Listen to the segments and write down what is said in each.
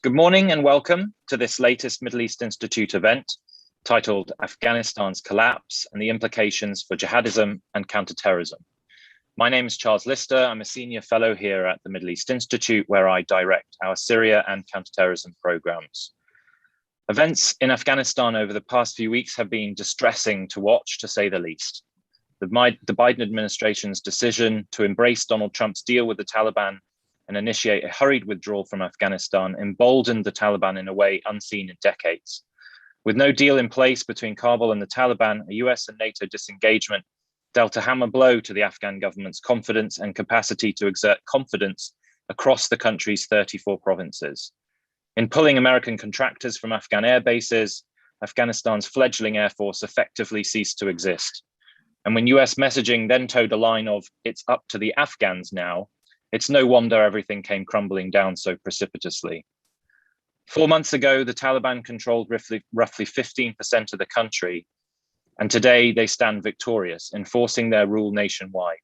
Good morning and welcome to this latest Middle East Institute event titled Afghanistan's Collapse and the Implications for Jihadism and Counterterrorism. My name is Charles Lister. I'm a senior fellow here at the Middle East Institute, where I direct our Syria and counterterrorism programs. Events in Afghanistan over the past few weeks have been distressing to watch, to say the least. The Biden administration's decision to embrace Donald Trump's deal with the Taliban and initiate a hurried withdrawal from Afghanistan emboldened the Taliban in a way unseen in decades. With no deal in place between Kabul and the Taliban, a US and NATO disengagement dealt a hammer blow to the Afghan government's confidence and capacity to exert confidence across the country's 34 provinces. In pulling American contractors from Afghan air bases, Afghanistan's fledgling air force effectively ceased to exist. And when US messaging then towed a line of "it's up to the Afghans now," it's no wonder everything came crumbling down so precipitously. 4 months ago, the Taliban controlled roughly 15% of the country, and today they stand victorious, enforcing their rule nationwide.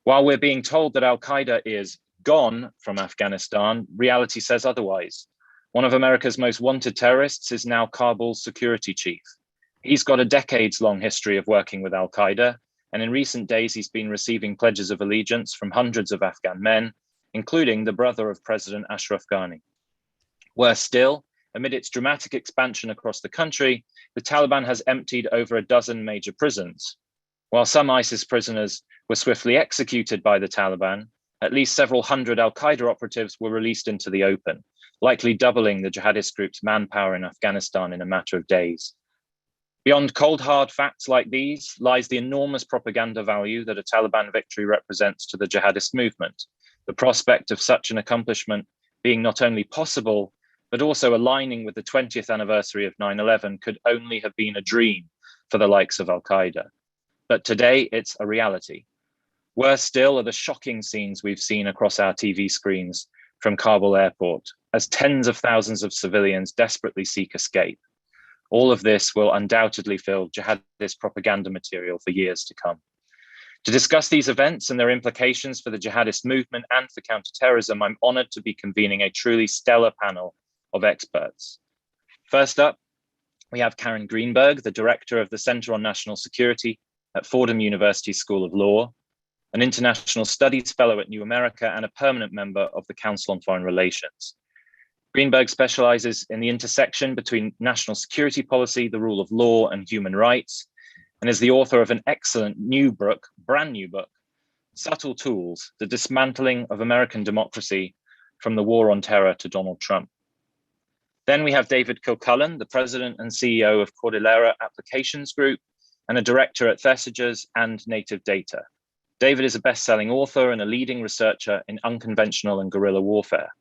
While we're being told that Al-Qaeda is gone from Afghanistan, reality says otherwise. One of America's most wanted terrorists is now Kabul's security chief. He's got a decades-long history of working with Al-Qaeda, and in recent days, he's been receiving pledges of allegiance from hundreds of Afghan men, including the brother of President Ashraf Ghani. Worse still, amid its dramatic expansion across the country, the Taliban has emptied over a dozen major prisons. While some ISIS prisoners were swiftly executed by the Taliban, at least several hundred Al-Qaeda operatives were released into the open, likely doubling the jihadist group's manpower in Afghanistan in a matter of days. Beyond cold, hard facts like these lies the enormous propaganda value that a Taliban victory represents to the jihadist movement. The prospect of such an accomplishment being not only possible, but also aligning with the 20th anniversary of 9/11 could only have been a dream for the likes of Al-Qaeda. But today, it's a reality. Worse still are the shocking scenes we've seen across our TV screens from Kabul airport, as tens of thousands of civilians desperately seek escape. All of this will undoubtedly fill jihadist propaganda material for years to come. To discuss these events and their implications for the jihadist movement and for counterterrorism, I'm honored to be convening a truly stellar panel of experts. First up, we have Karen Greenberg, the director of the Center on National Security at Fordham University School of Law, an international studies fellow at New America, and a permanent member of the Council on Foreign Relations. Greenberg specializes in the intersection between national security policy, the rule of law, and human rights, and is the author of an excellent brand new book, Subtle Tools: The Dismantling of American Democracy from the War on Terror to Donald Trump. Then we have David Kilcullen, the president and CEO of Cordillera Applications Group and a director at Thesiges and Native Data. David is a best-selling author and a leading researcher in unconventional and guerrilla warfare.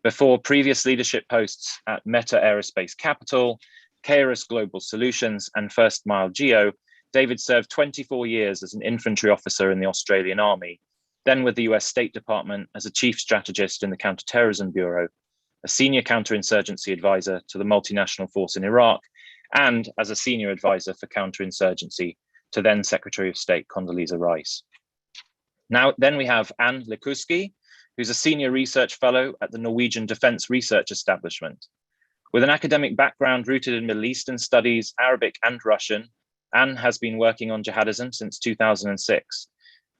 Before previous leadership posts at Meta Aerospace Capital, Keras Global Solutions, and First Mile Geo, David served 24 years as an infantry officer in the Australian Army, then with the US State Department as a chief strategist in the Counterterrorism Bureau, a senior counterinsurgency advisor to the multinational force in Iraq, and as a senior advisor for counterinsurgency to then Secretary of State Condoleezza Rice. Then we have Anne Lekuski, who's a senior research fellow at the Norwegian Defense Research Establishment. With an academic background rooted in Middle Eastern studies, Arabic and Russian, Anne has been working on jihadism since 2006.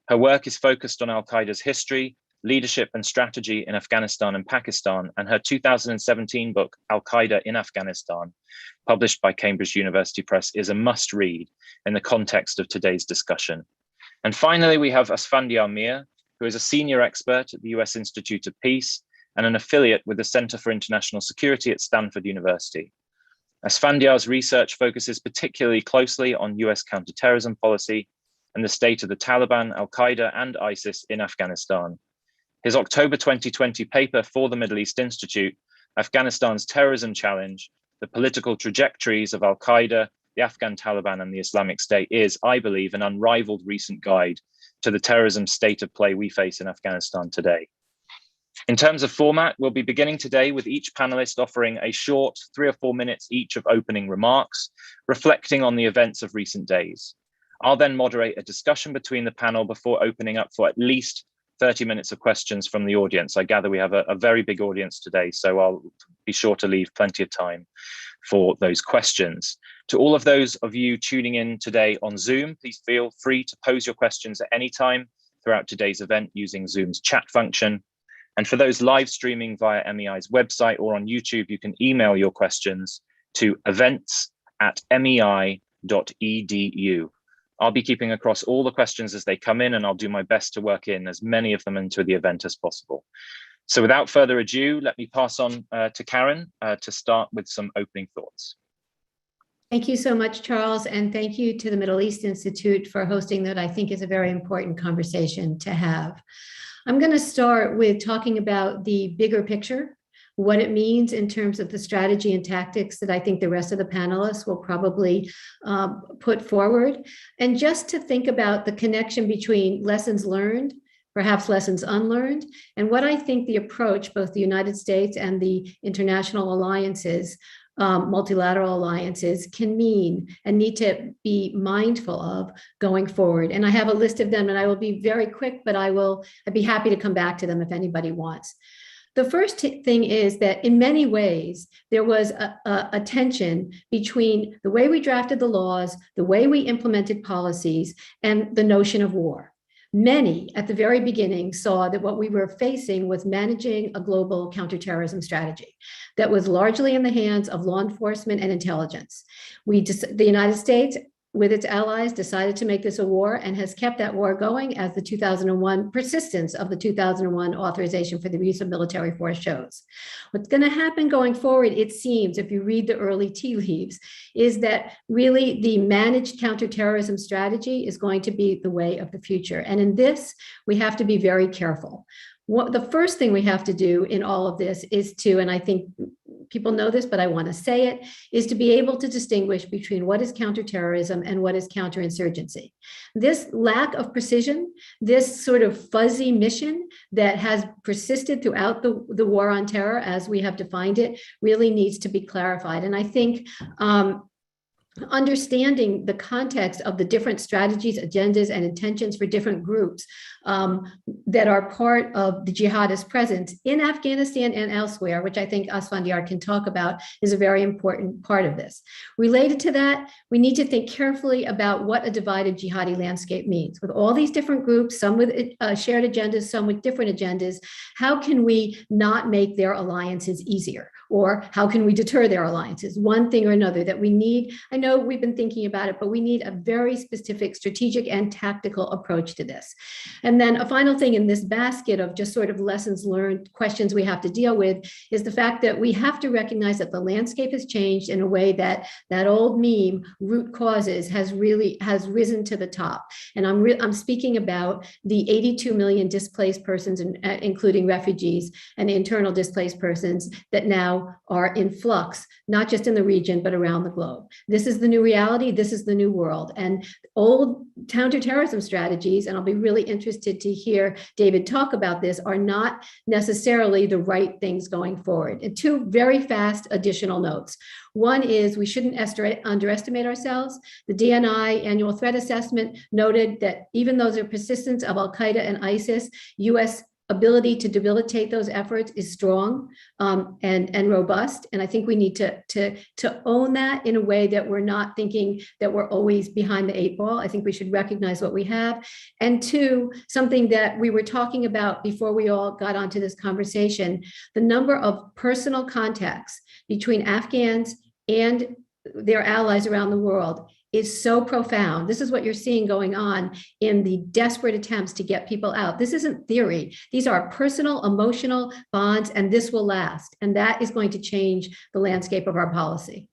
Her work is focused on Al-Qaeda's history, leadership and strategy in Afghanistan and Pakistan, and her 2017 book, Al-Qaeda in Afghanistan, published by Cambridge University Press, is a must-read in the context of today's discussion. And finally, we have Esfandiar Mir, who is a senior expert at the US Institute of Peace and an affiliate with the Center for International Security at Stanford University. Esfandiar's research focuses particularly closely on US counterterrorism policy and the state of the Taliban, Al-Qaeda, and ISIS in Afghanistan. His October 2020 paper for the Middle East Institute, Afghanistan's Terrorism Challenge, the Political Trajectories of Al-Qaeda, the Afghan Taliban, and the Islamic State is, I believe, an unrivaled recent guide to the terrorism state of play we face in Afghanistan today. In terms of format, we'll be beginning today with each panelist offering a short 3 or 4 minutes each of opening remarks, reflecting on the events of recent days. I'll then moderate a discussion between the panel before opening up for at least 30 minutes of questions from the audience. I gather we have a very big audience today, so I'll be sure to leave plenty of time for those questions. To all of those of you tuning in today on Zoom, please feel free to pose your questions at any time throughout today's event using Zoom's chat function. And for those live streaming via MEI's website or on YouTube, you can email your questions to events@mei.edu. I'll be keeping across all the questions as they come in, and I'll do my best to work in as many of them into the event as possible. So without further ado, let me pass on to Karen to start with some opening thoughts. Thank you so much, Charles, and thank you to the Middle East Institute for hosting that I think is a very important conversation to have. I'm going to start with talking about the bigger picture, what it means in terms of the strategy and tactics that I think the rest of the panelists will probably put forward, and just to think about the connection between lessons learned, perhaps lessons unlearned, and what I think the approach, both the United States and the international alliances, multilateral alliances, can mean and need to be mindful of going forward. And I have a list of them, and I will be very quick, but I'd be happy to come back to them if anybody wants. The first thing is that in many ways, there was a tension between the way we drafted the laws, the way we implemented policies, and the notion of war. Many at the very beginning saw that what we were facing was managing a global counterterrorism strategy that was largely in the hands of law enforcement and intelligence. The United States, with its allies, decided to make this a war and has kept that war going, as the 2001 persistence of the 2001 authorization for the use of military force shows. What's going to happen going forward, it seems, if you read the early tea leaves, is that really the managed counterterrorism strategy is going to be the way of the future. And in this, we have to be very careful. The first thing we have to do in all of this is to, and I think people know this, but I want to say it, is to be able to distinguish between what is counterterrorism and what is counterinsurgency. This lack of precision, this sort of fuzzy mission that has persisted throughout the war on terror as we have defined it really needs to be clarified. And I think understanding the context of the different strategies, agendas, and intentions for different groups that are part of the jihadist presence in Afghanistan and elsewhere, which I think Esfandiar can talk about, is a very important part of this. Related to that, we need to think carefully about what a divided jihadi landscape means. With all these different groups, some with shared agendas, some with different agendas, how can we not make their alliances easier? Or how can we deter their alliances? One thing or another that we need. I know we've been thinking about it, but we need a very specific strategic and tactical approach to this. And then a final thing in this basket of just sort of lessons learned, questions we have to deal with, is the fact that we have to recognize that the landscape has changed in a way that that old meme, root causes, has risen to the top. And I'm speaking about the 82 million displaced persons, including refugees and internal displaced persons, that now are in flux, not just in the region, but around the globe. This is the new reality. This is the new world. And old counterterrorism strategies, and I'll be really interested to hear David talk about this, are not necessarily the right things going forward. And two very fast additional notes. One is we shouldn't underestimate ourselves. The DNI annual threat assessment noted that even though there's a persistence of Al-Qaeda and ISIS, U.S. ability to debilitate those efforts is strong and robust. And I think we need to own that in a way that we're not thinking that we're always behind the 8 ball. I think we should recognize what we have. And two, something that we were talking about before we all got onto this conversation, the number of personal contacts between Afghans and their allies around the world is so profound. This is what you're seeing going on in the desperate attempts to get people out. This isn't theory. These are personal, emotional bonds, and this will last. And that is going to change the landscape of our policy.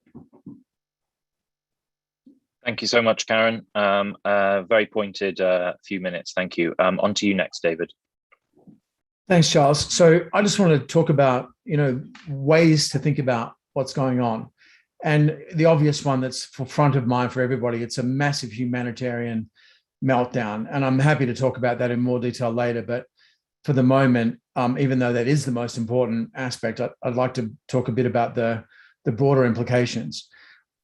Thank you so much, Karen. Very pointed few minutes. Thank you. On to you next, David. Thanks, Charles. So I just want to talk about, ways to think about what's going on. And the obvious one that's front of mind for everybody, it's a massive humanitarian meltdown. And I'm happy to talk about that in more detail later. But for the moment, even though that is the most important aspect, I'd like to talk a bit about the broader implications.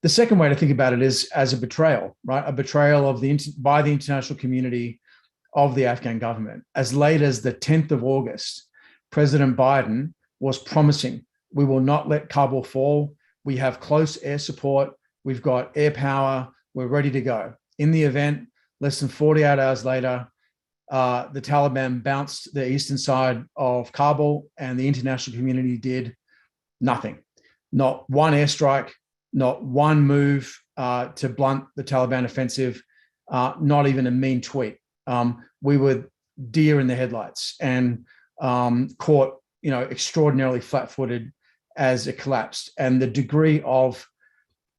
The second way to think about it is as a betrayal, right? A betrayal of by the international community of the Afghan government. As late as the 10th of August, President Biden was promising, we will not let Kabul fall. We have close air support. We've got air power. We're ready to go. In the event, less than 48 hours later, the Taliban bounced the eastern side of Kabul, and the international community did nothing. Not one airstrike, not one move to blunt the Taliban offensive, not even a mean tweet. We were deer in the headlights and caught, extraordinarily flat-footed as it collapsed. And the degree of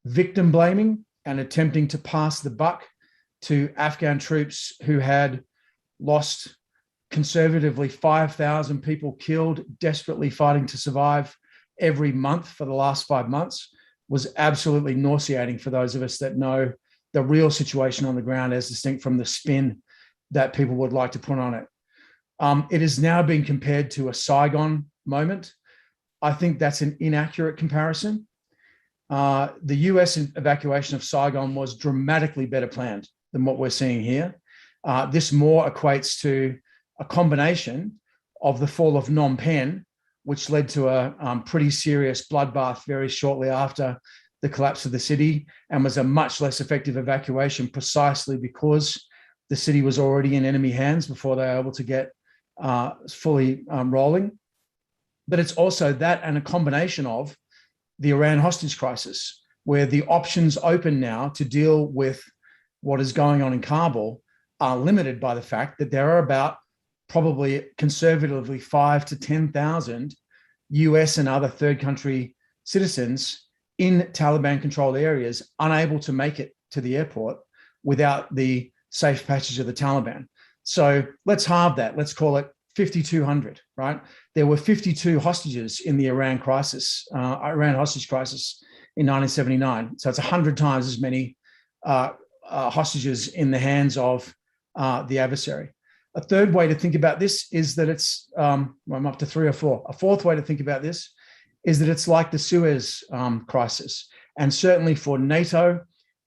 victim blaming and attempting to pass the buck to Afghan troops who had lost conservatively 5,000 people killed, desperately fighting to survive every month for the last 5 months, was absolutely nauseating for those of us that know the real situation on the ground as distinct from the spin that people would like to put on it. It is now being compared to a Saigon moment. I think that's an inaccurate comparison. The US evacuation of Saigon was dramatically better planned than what we're seeing here. This more equates to a combination of the fall of Phnom Penh, which led to a pretty serious bloodbath very shortly after the collapse of the city, and was a much less effective evacuation precisely because the city was already in enemy hands before they were able to get fully rolling. But it's also that and a combination of the Iran hostage crisis, where the options open now to deal with what is going on in Kabul are limited by the fact that there are about probably conservatively 5,000 to 10,000 US and other third country citizens in Taliban-controlled areas unable to make it to the airport without the safe passage of the Taliban. So let's halve that. Let's call it 5,200, right? There were 52 hostages in the Iran hostage crisis in 1979. So it's 100 times as many hostages in the hands of the adversary. A third way to think about this is that it's, I'm up to 3 or 4. A fourth way to think about this is that it's like the Suez crisis. And certainly for NATO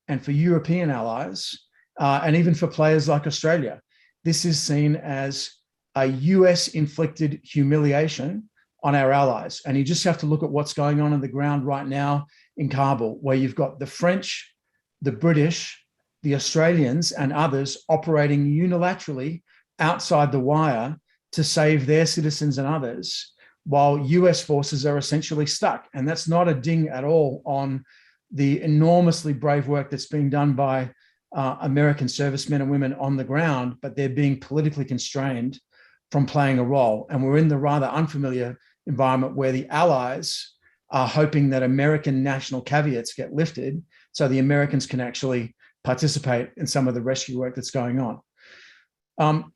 and for European allies, and even for players like Australia, this is seen as a US-inflicted humiliation on our allies. And you just have to look at what's going on the ground right now in Kabul, where you've got the French, the British, the Australians, and others operating unilaterally outside the wire to save their citizens and others, while US forces are essentially stuck. And that's not a ding at all on the enormously brave work that's being done by American servicemen and women on the ground, but they're being politically constrained from playing a role. And we're in the rather unfamiliar environment where the allies are hoping that American national caveats get lifted so the Americans can actually participate in some of the rescue work that's going on.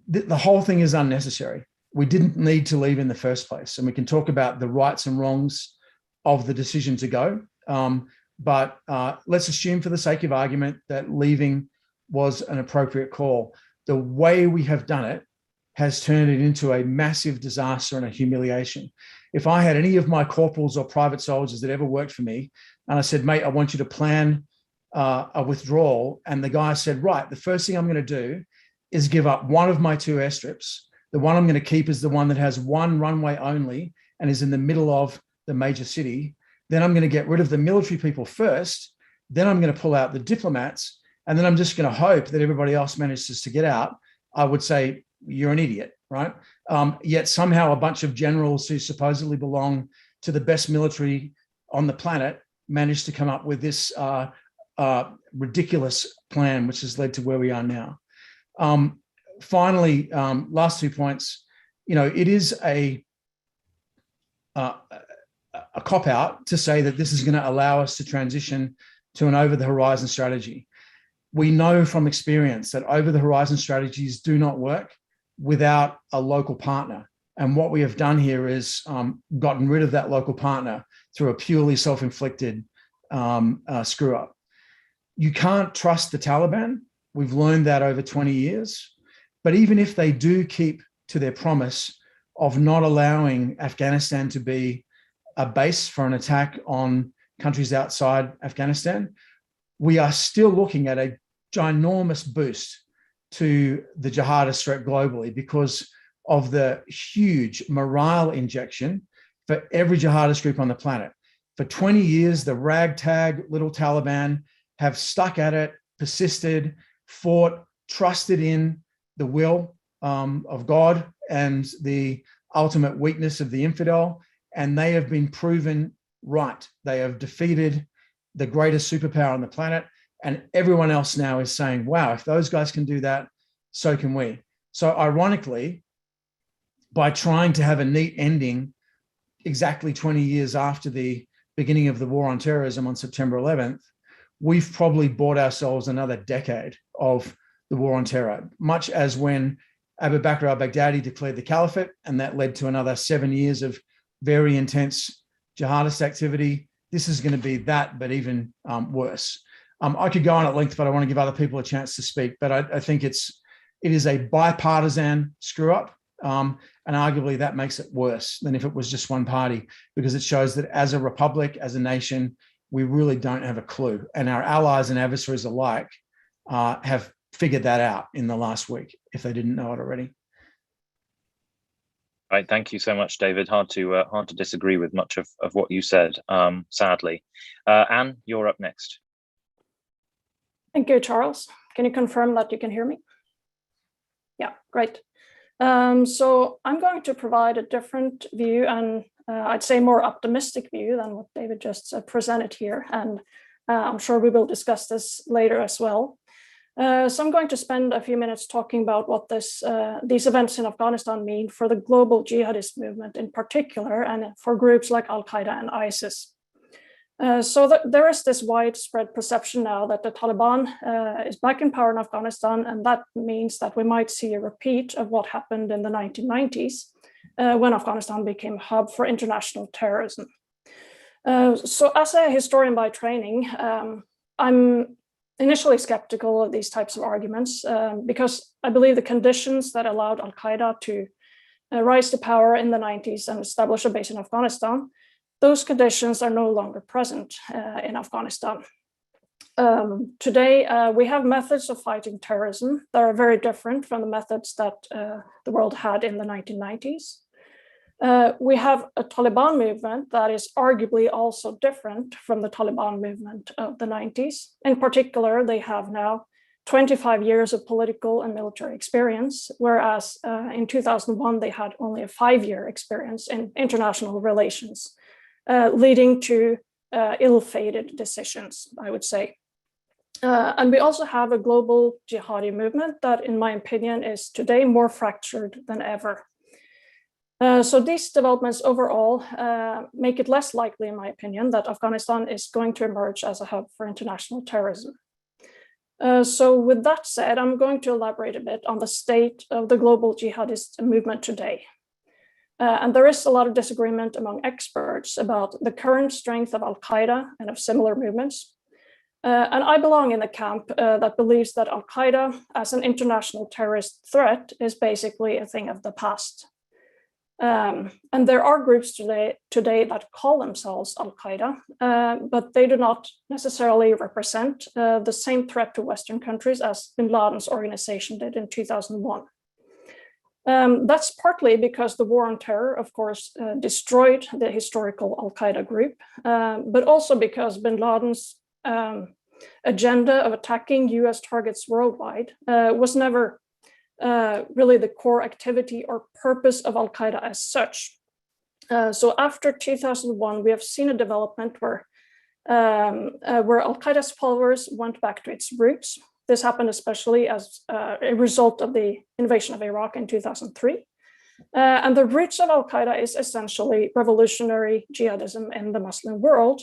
The whole thing is unnecessary. We didn't need to leave in the first place. And we can talk about the rights and wrongs of the decision to go. But let's assume for the sake of argument that leaving was an appropriate call. The way we have done it has turned it into a massive disaster and a humiliation. If I had any of my corporals or private soldiers that ever worked for me, and I said, mate, I want you to plan a withdrawal, and the guy said, right, the first thing I'm going to do is give up one of my 2 airstrips. The one I'm going to keep is the one that has one runway only and is in the middle of the major city. Then I'm going to get rid of the military people first. Then I'm going to pull out the diplomats. And then I'm just going to hope that everybody else manages to get out. I would say, you're an idiot, right? Yet somehow a bunch of generals who supposedly belong to the best military on the planet managed to come up with this ridiculous plan, which has led to where we are now. Finally, last 2 points. It is a cop-out to say that this is going to allow us to transition to an over-the-horizon strategy. We know from experience that over-the-horizon strategies do not work without a local partner. And what we have done here is gotten rid of that local partner through a purely self-inflicted screw-up. You can't trust the Taliban. We've learned that over 20 years. But even if they do keep to their promise of not allowing Afghanistan to be a base for an attack on countries outside Afghanistan, we are still looking at a ginormous boost to the jihadist threat globally because of the huge morale injection for every jihadist group on the planet. For 20 years, the ragtag little Taliban have stuck at it, persisted, fought, trusted in the will of God and the ultimate weakness of the infidel, and they have been proven right. They have defeated the greatest superpower on the planet, and everyone else now is saying, wow, if those guys can do that, so can we. So ironically, by trying to have a neat ending exactly 20 years after the beginning of the war on terrorism on September 11th, we've probably bought ourselves another decade of the war on terror, much as when Abu Bakr al-Baghdadi declared the caliphate, and that led to another 7 years of very intense jihadist activity. This is going to be that, but even worse. I could go on at length, but I want to give other people a chance to speak. But I think it is a bipartisan screw up, and arguably that makes it worse than if it was just one party, because it shows that as a republic, as a nation, we really don't have a clue, and our allies and adversaries alike have figured that out in the last week, if they didn't know it already. Right, thank you so much, David. Hard to disagree with much of what you said, sadly. Anne, you're up next. Thank you, Charles. Can you confirm that you can hear me? Yeah, great. So I'm going to provide a different view, and I'd say more optimistic view than what David just presented here. And I'm sure we will discuss this later as well. So I'm going to spend a few minutes talking about what these events in Afghanistan mean for the global jihadist movement in particular, and for groups like Al-Qaeda and ISIS. So there is this widespread perception now that the Taliban is back in power in Afghanistan, and that means that we might see a repeat of what happened in the 1990s when Afghanistan became a hub for international terrorism. So as a historian by training, I'm initially skeptical of these types of arguments because I believe the conditions that allowed Al-Qaeda to rise to power in the 90s and establish a base in Afghanistan, those conditions are no longer present in Afghanistan. Today, we have methods of fighting terrorism that are very different from the methods that the world had in the 1990s. We have a Taliban movement that is arguably also different from the Taliban movement of the 90s. In particular, they have now 25 years of political and military experience, whereas in 2001, they had only a 5-year experience in international relations, leading to ill-fated decisions, I would say. And we also have a global jihadi movement that, in my opinion, is today more fractured than ever. So these developments overall make it less likely, in my opinion, that Afghanistan is going to emerge as a hub for international terrorism. So with that said, I'm going to elaborate a bit on the state of the global jihadist movement today. And there is a lot of disagreement among experts about the current strength of Al-Qaeda and of similar movements. And I belong in the camp that believes that Al-Qaeda as an international terrorist threat is basically a thing of the past. And there are groups today that call themselves Al-Qaeda, but they do not necessarily represent the same threat to Western countries as bin Laden's organization did in 2001. That's partly because the war on terror, of course, destroyed the historical Al-Qaeda group, but also because bin Laden's agenda of attacking US targets worldwide was never really the core activity or purpose of Al-Qaeda as such. So after 2001, we have seen a development where Al-Qaeda's followers went back to its roots. This happened especially as a result of the invasion of Iraq in 2003. And the roots of Al-Qaeda is essentially revolutionary jihadism in the Muslim world,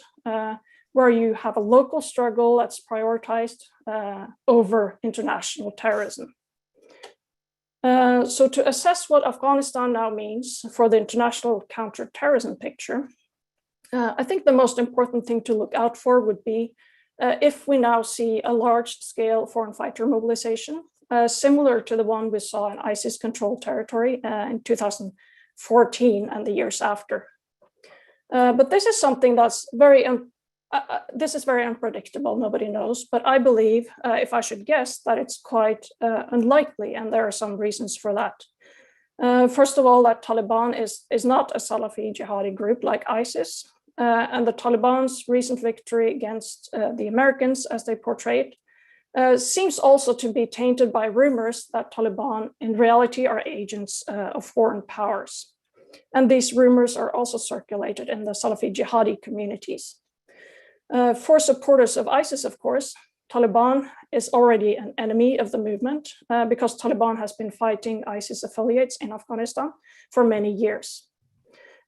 where you have a local struggle that's prioritized over international terrorism. So to assess what Afghanistan now means for the international counterterrorism picture, I think the most important thing to look out for would be if we now see a large-scale foreign fighter mobilization, similar to the one we saw in ISIS-controlled territory in 2014 and the years after. But this is something that's very this is very unpredictable, nobody knows, but I believe, if I should guess, that it's quite unlikely, and there are some reasons for that. First of all, that Taliban is not a Salafi jihadi group like ISIS, and the Taliban's recent victory against the Americans, as they portrayed, seems also to be tainted by rumors that Taliban in reality are agents of foreign powers. And these rumors are also circulated in the Salafi jihadi communities. For supporters of ISIS, of course, Taliban is already an enemy of the movement because Taliban has been fighting ISIS affiliates in Afghanistan for many years.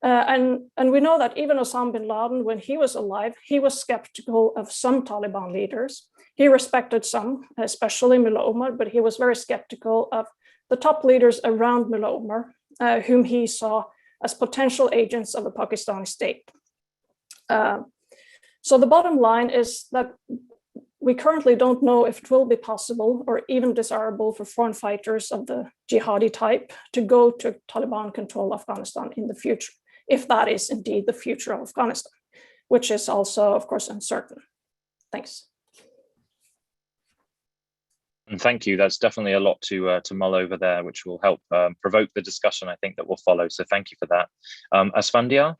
And we know that even Osama bin Laden, when he was alive, he was skeptical of some Taliban leaders. He respected some, especially Mullah Omar, but he was very skeptical of the top leaders around Mullah Omar, whom he saw as potential agents of the Pakistani state. So the bottom line is that we currently don't know if it will be possible or even desirable for foreign fighters of the jihadi type to go to Taliban-controlled Afghanistan in the future, if that is indeed the future of Afghanistan, which is also, of course, uncertain. Thanks. And thank you. That's definitely a lot to mull over there, which will help provoke the discussion, I think, that will follow. So thank you for that. Esfandiar?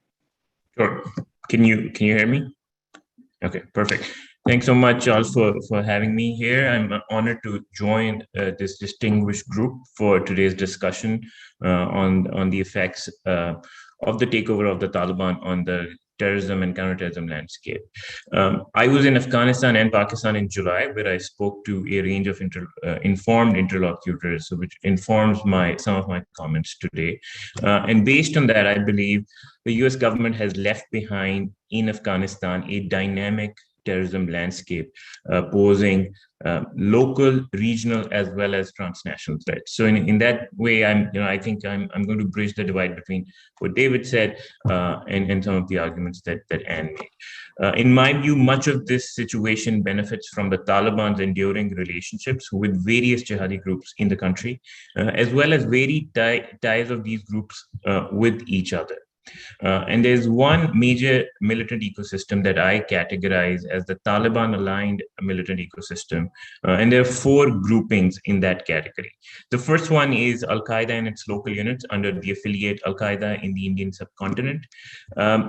Sure. Can you hear me? Okay, perfect. Thanks so much, Charles, for having me here. I'm honored to join this distinguished group for today's discussion on the effects of the takeover of the Taliban on the terrorism and counterterrorism landscape. I was in Afghanistan and Pakistan in July, where I spoke to a range of informed interlocutors, which informs some of my comments today. And based on that, I believe the US government has left behind in Afghanistan a dynamic terrorism landscape, posing local, regional, as well as transnational threats. So in that way, I think I'm going to bridge the divide between what David said and some of the arguments that Anne made. In my view, much of this situation benefits from the Taliban's enduring relationships with various jihadi groups in the country, as well as varied ties of these groups with each other. And there's one major militant ecosystem that I categorize as the Taliban-aligned militant ecosystem. And there are four groupings in that category. The first one is Al-Qaeda and its local units under the affiliate Al-Qaeda in the Indian subcontinent.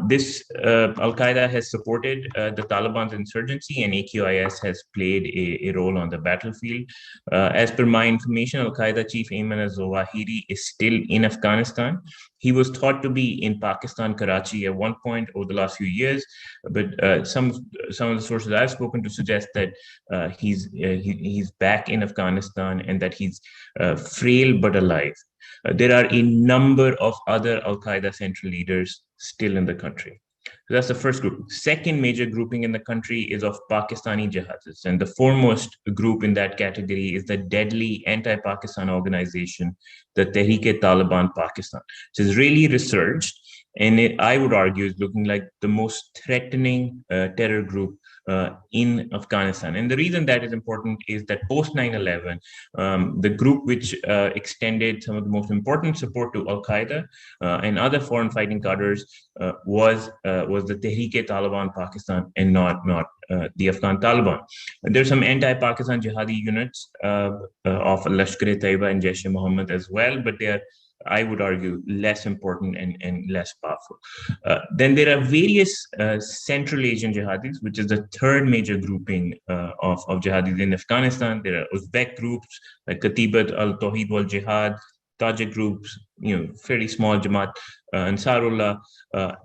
This Al-Qaeda has supported the Taliban's insurgency, and AQIS has played a role on the battlefield. As per my information, Al-Qaeda chief Ayman al-Zawahiri is still in Afghanistan. He was thought to be in Pakistan, Karachi at one point over the last few years, but some of the sources I've spoken to suggest that he's back in Afghanistan and that he's frail but alive. There are a number of other Al-Qaeda central leaders still in the country. So that's the first group. Second major grouping in the country is of Pakistani jihadists. And the foremost group in that category is the deadly anti-Pakistan organization, the Tehreek-e-Taliban Pakistan, which is really resurged. And I would argue is looking like the most threatening terror group in Afghanistan. And the reason that is important is that post 9/11, the group which extended some of the most important support to Al-Qaeda and other foreign fighting cadres was the Tehreek-e-Taliban Pakistan and not the Afghan Taliban. And there's some anti-Pakistan jihadi units of Lashkar-e-Taiba and Jaish-e-Mohammed as well, but they are, I would argue, less important and less powerful. Then there are various Central Asian jihadis, which is the third major grouping of jihadis in Afghanistan. There are Uzbek groups like Katibat al-Tawhid wal-Jihad, Tajik groups, fairly small Jamaat, Ansarullah.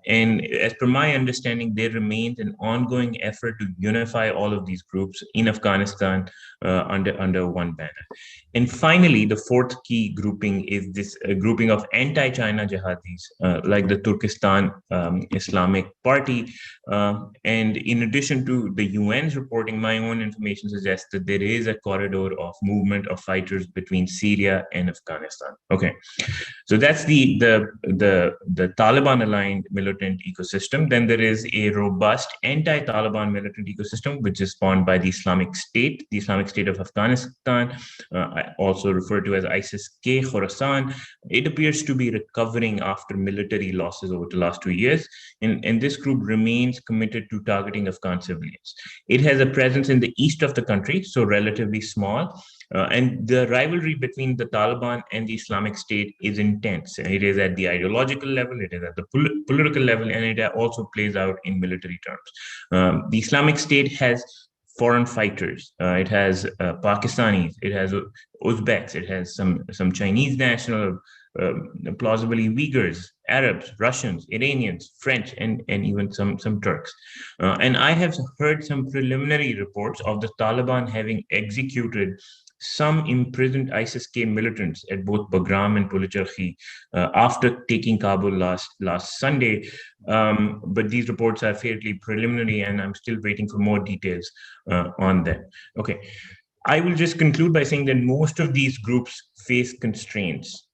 And as per my understanding, there remains an ongoing effort to unify all of these groups in Afghanistan under one banner. And finally, the fourth key grouping is this grouping of anti-China jihadis, like the Turkestan Islamic Party. And in addition to the UN's reporting, my own information suggests that there is a corridor of movement of fighters between Syria and Afghanistan. Okay. So that's the Taliban-aligned militant ecosystem. Then there is a robust anti-Taliban militant ecosystem, which is spawned by the Islamic State of Afghanistan, also referred to as ISIS-K, Khorasan. It appears to be recovering after military losses over the last 2 years. And this group remains committed to targeting Afghan civilians. It has a presence in the east of the country, so relatively small. And the rivalry between the Taliban and the Islamic State is intense. It is at the ideological level, it is at the political level, and it also plays out in military terms. The Islamic State has foreign fighters. It has Pakistanis, it has Uzbeks, it has some Chinese national, plausibly Uyghurs, Arabs, Russians, Iranians, French, and even some Turks. And I have heard some preliminary reports of the Taliban having executed some imprisoned ISIS-K militants at both Bagram and Pul-e-Charkhi after taking Kabul last Sunday. But these reports are fairly preliminary, and I'm still waiting for more details on that. Okay, I will just conclude by saying that most of these groups face constraints,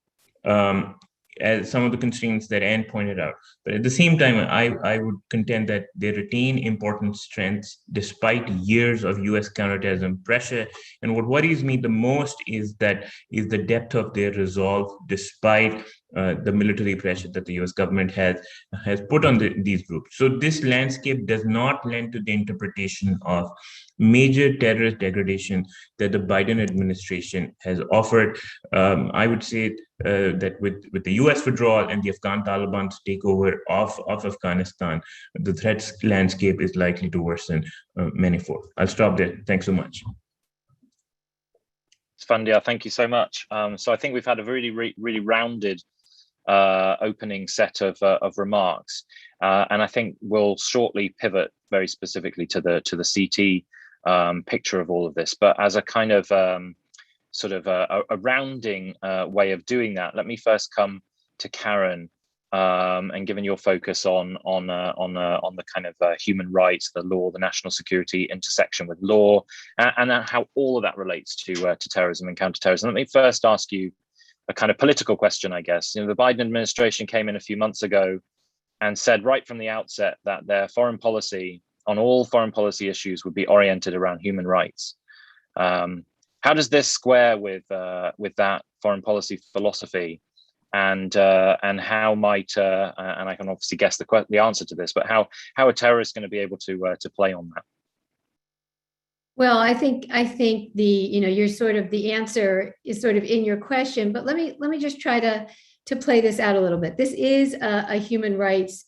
as some of the constraints that Anne pointed out. But at the same time, I would contend that they retain important strengths despite years of US counterterrorism pressure. And what worries me the most is the depth of their resolve despite the military pressure that the US government has put on these groups. So this landscape does not lend to the interpretation of major terrorist degradation that the Biden administration has offered. I would say that with the US withdrawal and the Afghan Taliban's takeover of Afghanistan, the threats landscape is likely to worsen manifold. I'll stop there. Thanks so much. Esfandiar, thank you so much. So I think we've had a really rounded opening set of remarks, and I think we'll shortly pivot very specifically to the CT picture of all of this. But as a kind of sort of a rounding way of doing that, let me first come to Karen, and given your focus on the kind of human rights, the law, the national security intersection with law, and how all of that relates to terrorism and counterterrorism. Let me first ask you a kind of political question, I guess. You know, the Biden administration came in a few months ago and said right from the outset that their foreign policy on all foreign policy issues would be oriented around human rights. How does this square with that foreign policy philosophy, and how might and I can obviously guess the answer to this, but how are terrorists going to be able to play on that? Well, I think the answer is sort of in your question, but let me just try to play this out a little bit. This is a human rights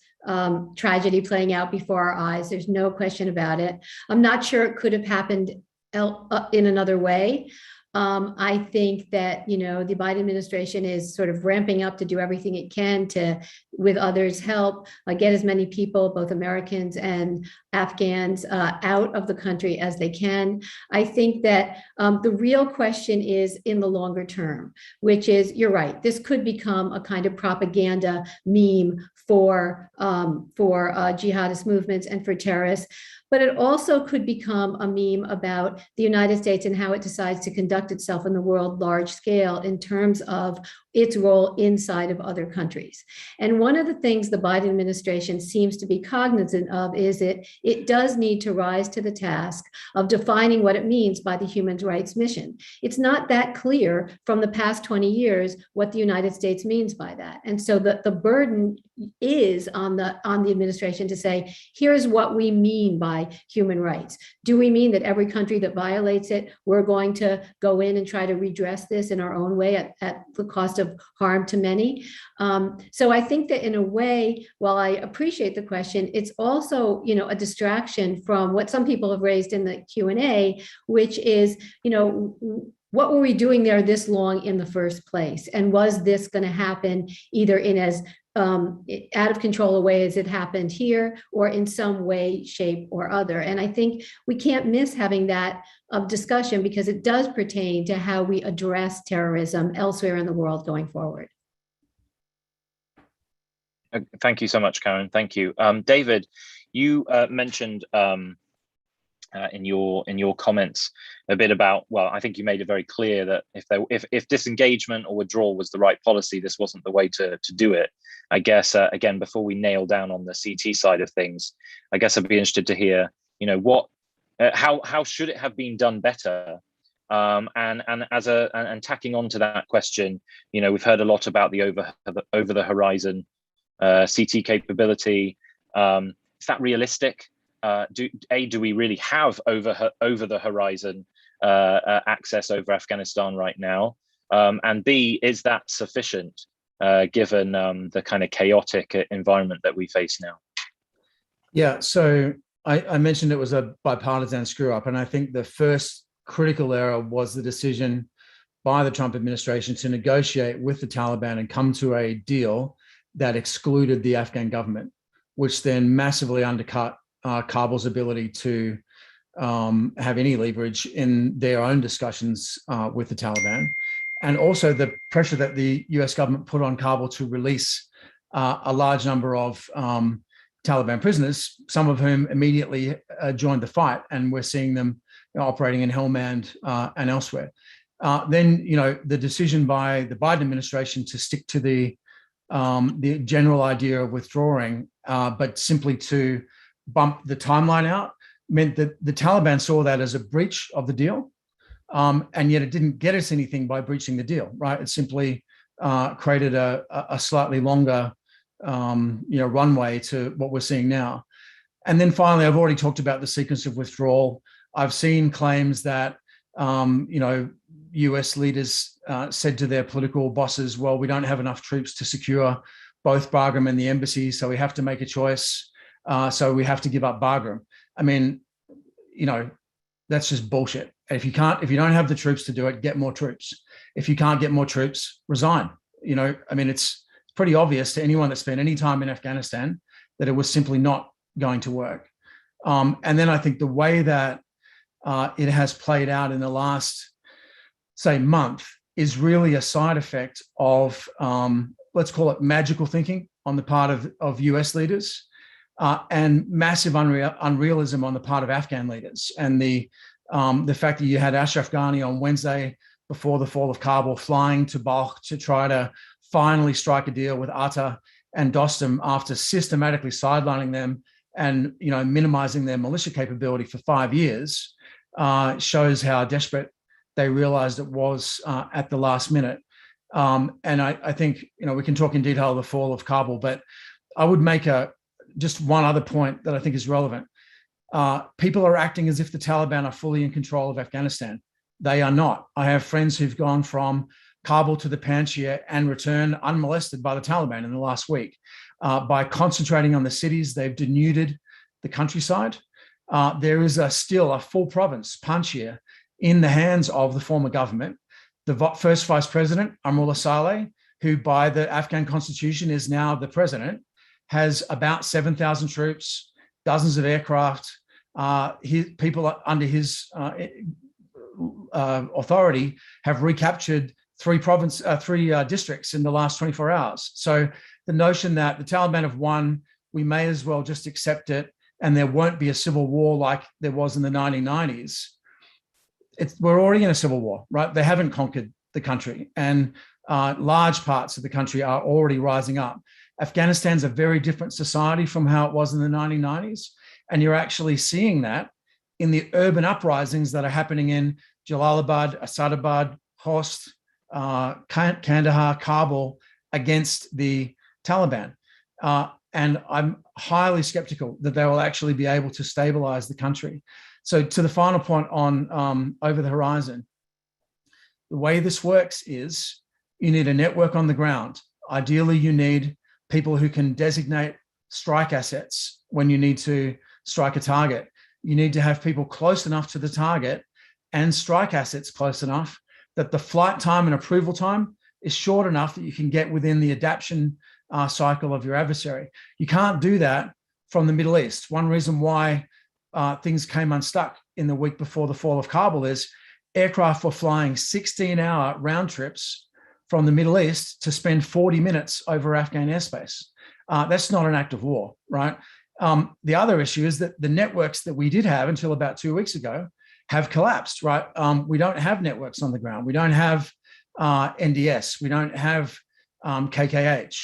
tragedy playing out before our eyes. There's no question about it. I'm not sure it could have happened in another way. I think that, the Biden administration is sort of ramping up to do everything it can to, with others' help, get as many people, both Americans and Afghans, out of the country as they can. I think that the real question is in the longer term, which is, you're right, this could become a kind of propaganda meme for jihadist movements and for terrorists. But it also could become a meme about the United States and how it decides to conduct itself in the world large scale in terms of its role inside of other countries. And one of the things the Biden administration seems to be cognizant of is that it does need to rise to the task of defining what it means by the human rights mission. It's not that clear from the past 20 years what the United States means by that. And so the burden is on the administration to say, here's what we mean by human rights. Do we mean that every country that violates it, we're going to go in and try to redress this in our own way at the cost of harm to many? So I think that in a way, while I appreciate the question, it's also, a distraction from what some people have raised in the Q&A, which is, what were we doing there this long in the first place? And was this going to happen either in as out of control a way as it happened here, or in some way, shape, or other? And I think we can't miss having that discussion, because it does pertain to how we address terrorism elsewhere in the world going forward. Thank you so much, Karen. Thank you. David, you mentioned in your comments a bit about, well, I think you made it very clear that if disengagement or withdrawal was the right policy, this wasn't the way to do it. I guess again, before we nail down on the CT side of things, I guess I'd be interested to hear, how should it have been done better? And tacking on to that question, we've heard a lot about the over the horizon CT capability. Is that realistic? Do we really have over the horizon access over Afghanistan right now? And B, is that sufficient given the kind of chaotic environment that we face now? Yeah, so I mentioned it was a bipartisan screw up, and I think the first critical error was the decision by the Trump administration to negotiate with the Taliban and come to a deal that excluded the Afghan government, which then massively undercut Kabul's ability to have any leverage in their own discussions with the Taliban. And also the pressure that the US government put on Kabul to release a large number of Taliban prisoners, some of whom immediately joined the fight, and we're seeing them operating in Helmand and elsewhere. Then, the decision by the Biden administration to stick to the general idea of withdrawing, but simply to bump the timeline out, meant that the Taliban saw that as a breach of the deal, and yet it didn't get us anything by breaching the deal, right? It simply created a slightly longer runway to what we're seeing now. And then finally, I've already talked about the sequence of withdrawal. I've seen claims that, US leaders said to their political bosses, well, we don't have enough troops to secure both Bagram and the embassy, so we have to make a choice. So we have to give up Bagram. I mean, that's just bullshit. If you don't have the troops to do it, get more troops. If you can't get more troops, resign. It's pretty obvious to anyone that spent any time in Afghanistan that it was simply not going to work. And then I think the way that it has played out in the last, say, month is really a side effect of, let's call it magical thinking on the part of US leaders, and massive unrealism on the part of Afghan leaders. And the fact that you had Ashraf Ghani on Wednesday before the fall of Kabul flying to Balkh to try to finally strike a deal with Atta and Dostum after systematically sidelining them and minimizing their militia capability for 5 years, shows how desperate they realized it was at the last minute. And I think we can talk in detail of the fall of Kabul, but I would make just one other point that I think is relevant. People are acting as if the Taliban are fully in control of Afghanistan. They are not. I have friends who've gone from Kabul to the Panjshir and returned unmolested by the Taliban in the last week. By concentrating on the cities, they've denuded the countryside. There is still a full province, Panjshir, in the hands of the former government. The first vice president, Amrullah Saleh, who by the Afghan constitution is now the president, has about 7,000 troops, dozens of aircraft. People under his authority have recaptured three districts in the last 24 hours. So the notion that the Taliban have won, we may as well just accept it, and there won't be a civil war like there was in the 1990s. We're already in a civil war, right? They haven't conquered the country, and large parts of the country are already rising up. Afghanistan's a very different society from how it was in the 1990s, and you're actually seeing that in the urban uprisings that are happening in Jalalabad, Asadabad, Khost, Kandahar, Kabul against the Taliban. And I'm highly skeptical that they will actually be able to stabilize the country. So to the final point on over the horizon, the way this works is you need a network on the ground. Ideally, you need people who can designate strike assets when you need to strike a target. You need to have people close enough to the target and strike assets close enough that the flight time and approval time is short enough that you can get within the adaptation cycle of your adversary. You can't do that from the Middle East. One reason why things came unstuck in the week before the fall of Kabul is aircraft were flying 16-hour round trips from the Middle East to spend 40 minutes over Afghan airspace. That's not an act of war, right? The other issue is that the networks that we did have until about 2 weeks ago have collapsed, right? We don't have networks on the ground. We don't have NDS. We don't have KKH.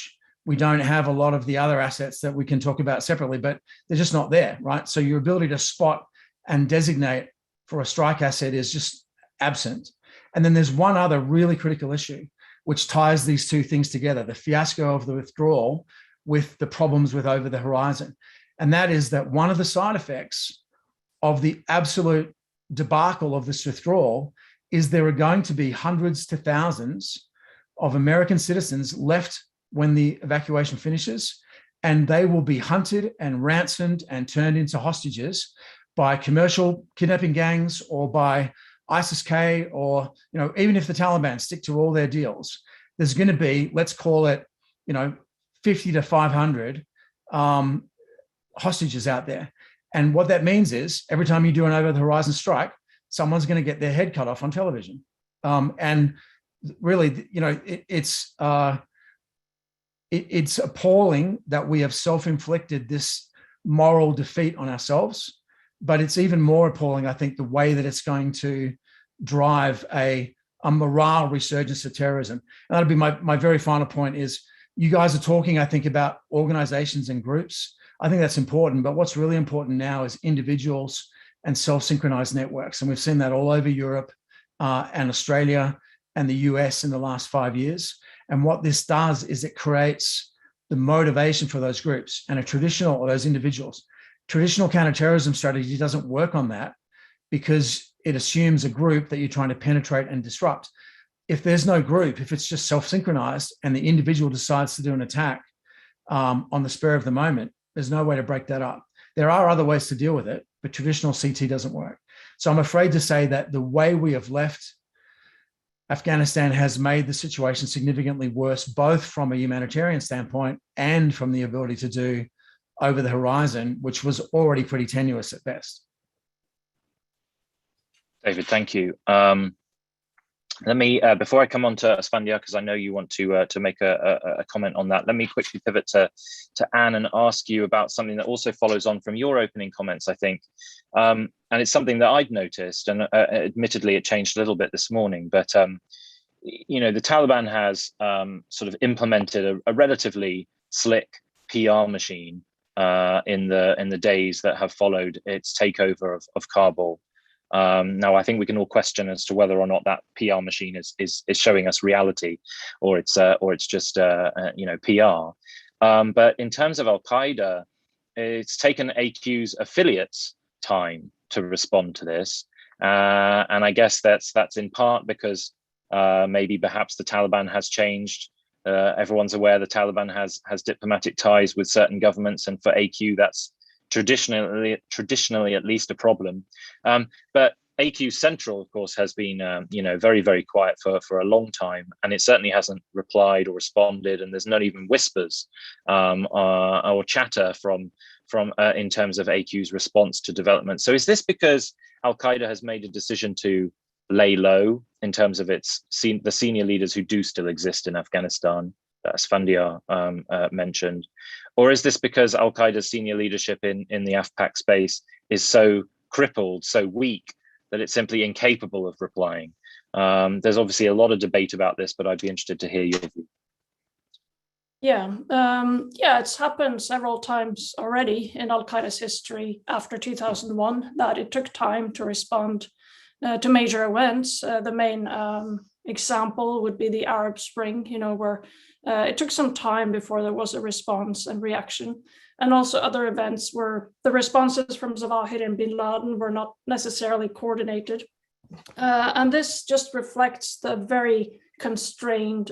We don't have a lot of the other assets that we can talk about separately, but they're just not there, right? So your ability to spot and designate for a strike asset is just absent. And then there's one other really critical issue, which ties these two things together, the fiasco of the withdrawal with the problems with over the horizon. And that is that one of the side effects of the absolute debacle of this withdrawal is there are going to be hundreds to thousands of American citizens left when the evacuation finishes, and they will be hunted and ransomed and turned into hostages by commercial kidnapping gangs or by ISIS-K, or, you know, even if the Taliban stick to all their deals, there's going to be, let's call it, you know, 50 to 500 hostages out there. And what that means is every time you do an over the horizon strike, someone's going to get their head cut off on television. And really, you know, it's appalling that we have self-inflicted this moral defeat on ourselves, but it's even more appalling, I think, the way that it's going to drive a morale resurgence of terrorism. And that'll be my very final point is, you guys are talking, I think, about organizations and groups. I think that's important, but what's really important now is individuals and self-synchronized networks. And we've seen that all over Europe and Australia and the US in the last 5 years. And what this does is it creates the motivation for those groups and those individuals. Traditional counterterrorism strategy doesn't work on that because it assumes a group that you're trying to penetrate and disrupt. If there's no group, if it's just self-synchronized and the individual decides to do an attack on the spur of the moment, there's no way to break that up. There are other ways to deal with it, but traditional CT doesn't work. So I'm afraid to say that the way we have left Afghanistan has made the situation significantly worse, both from a humanitarian standpoint and from the ability to do over the horizon, which was already pretty tenuous at best. David, thank you. Let me, before I come on to Esfandiar, because I know you want to make a comment on that, let me quickly pivot to Anne and ask you about something that also follows on from your opening comments, I think. And it's something that I'd noticed, and admittedly it changed a little bit this morning, but you know, the Taliban has sort of implemented a relatively slick PR machine in the days that have followed its takeover of Kabul. Now, I think we can all question as to whether or not that PR machine is showing us reality, or it's just you know, PR. But in terms of Al-Qaeda, it's taken AQ's affiliates time to respond to this, and I guess that's in part because maybe perhaps the Taliban has changed. Everyone's aware the Taliban has diplomatic ties with certain governments, and for AQ that's traditionally at least a problem. But AQ Central, of course, has been you know, very, very quiet for a long time, and it certainly hasn't replied or responded, and there's not even whispers or chatter from in terms of AQ's response to development. So is this because Al-Qaeda has made a decision to lay low in terms of the senior leaders who do still exist in Afghanistan, that Esfandiar mentioned? Or is this because Al-Qaeda's senior leadership in the AFPAC space is so crippled, so weak, that it's simply incapable of replying? There's obviously a lot of debate about this, but I'd be interested to hear your view. Yeah, it's happened several times already in Al-Qaeda's history after 2001 that it took time to respond to major events. The main example would be the Arab Spring, you know, where it took some time before there was a response and reaction. And also other events where the responses from Zawahiri and bin Laden were not necessarily coordinated. And this just reflects the very constrained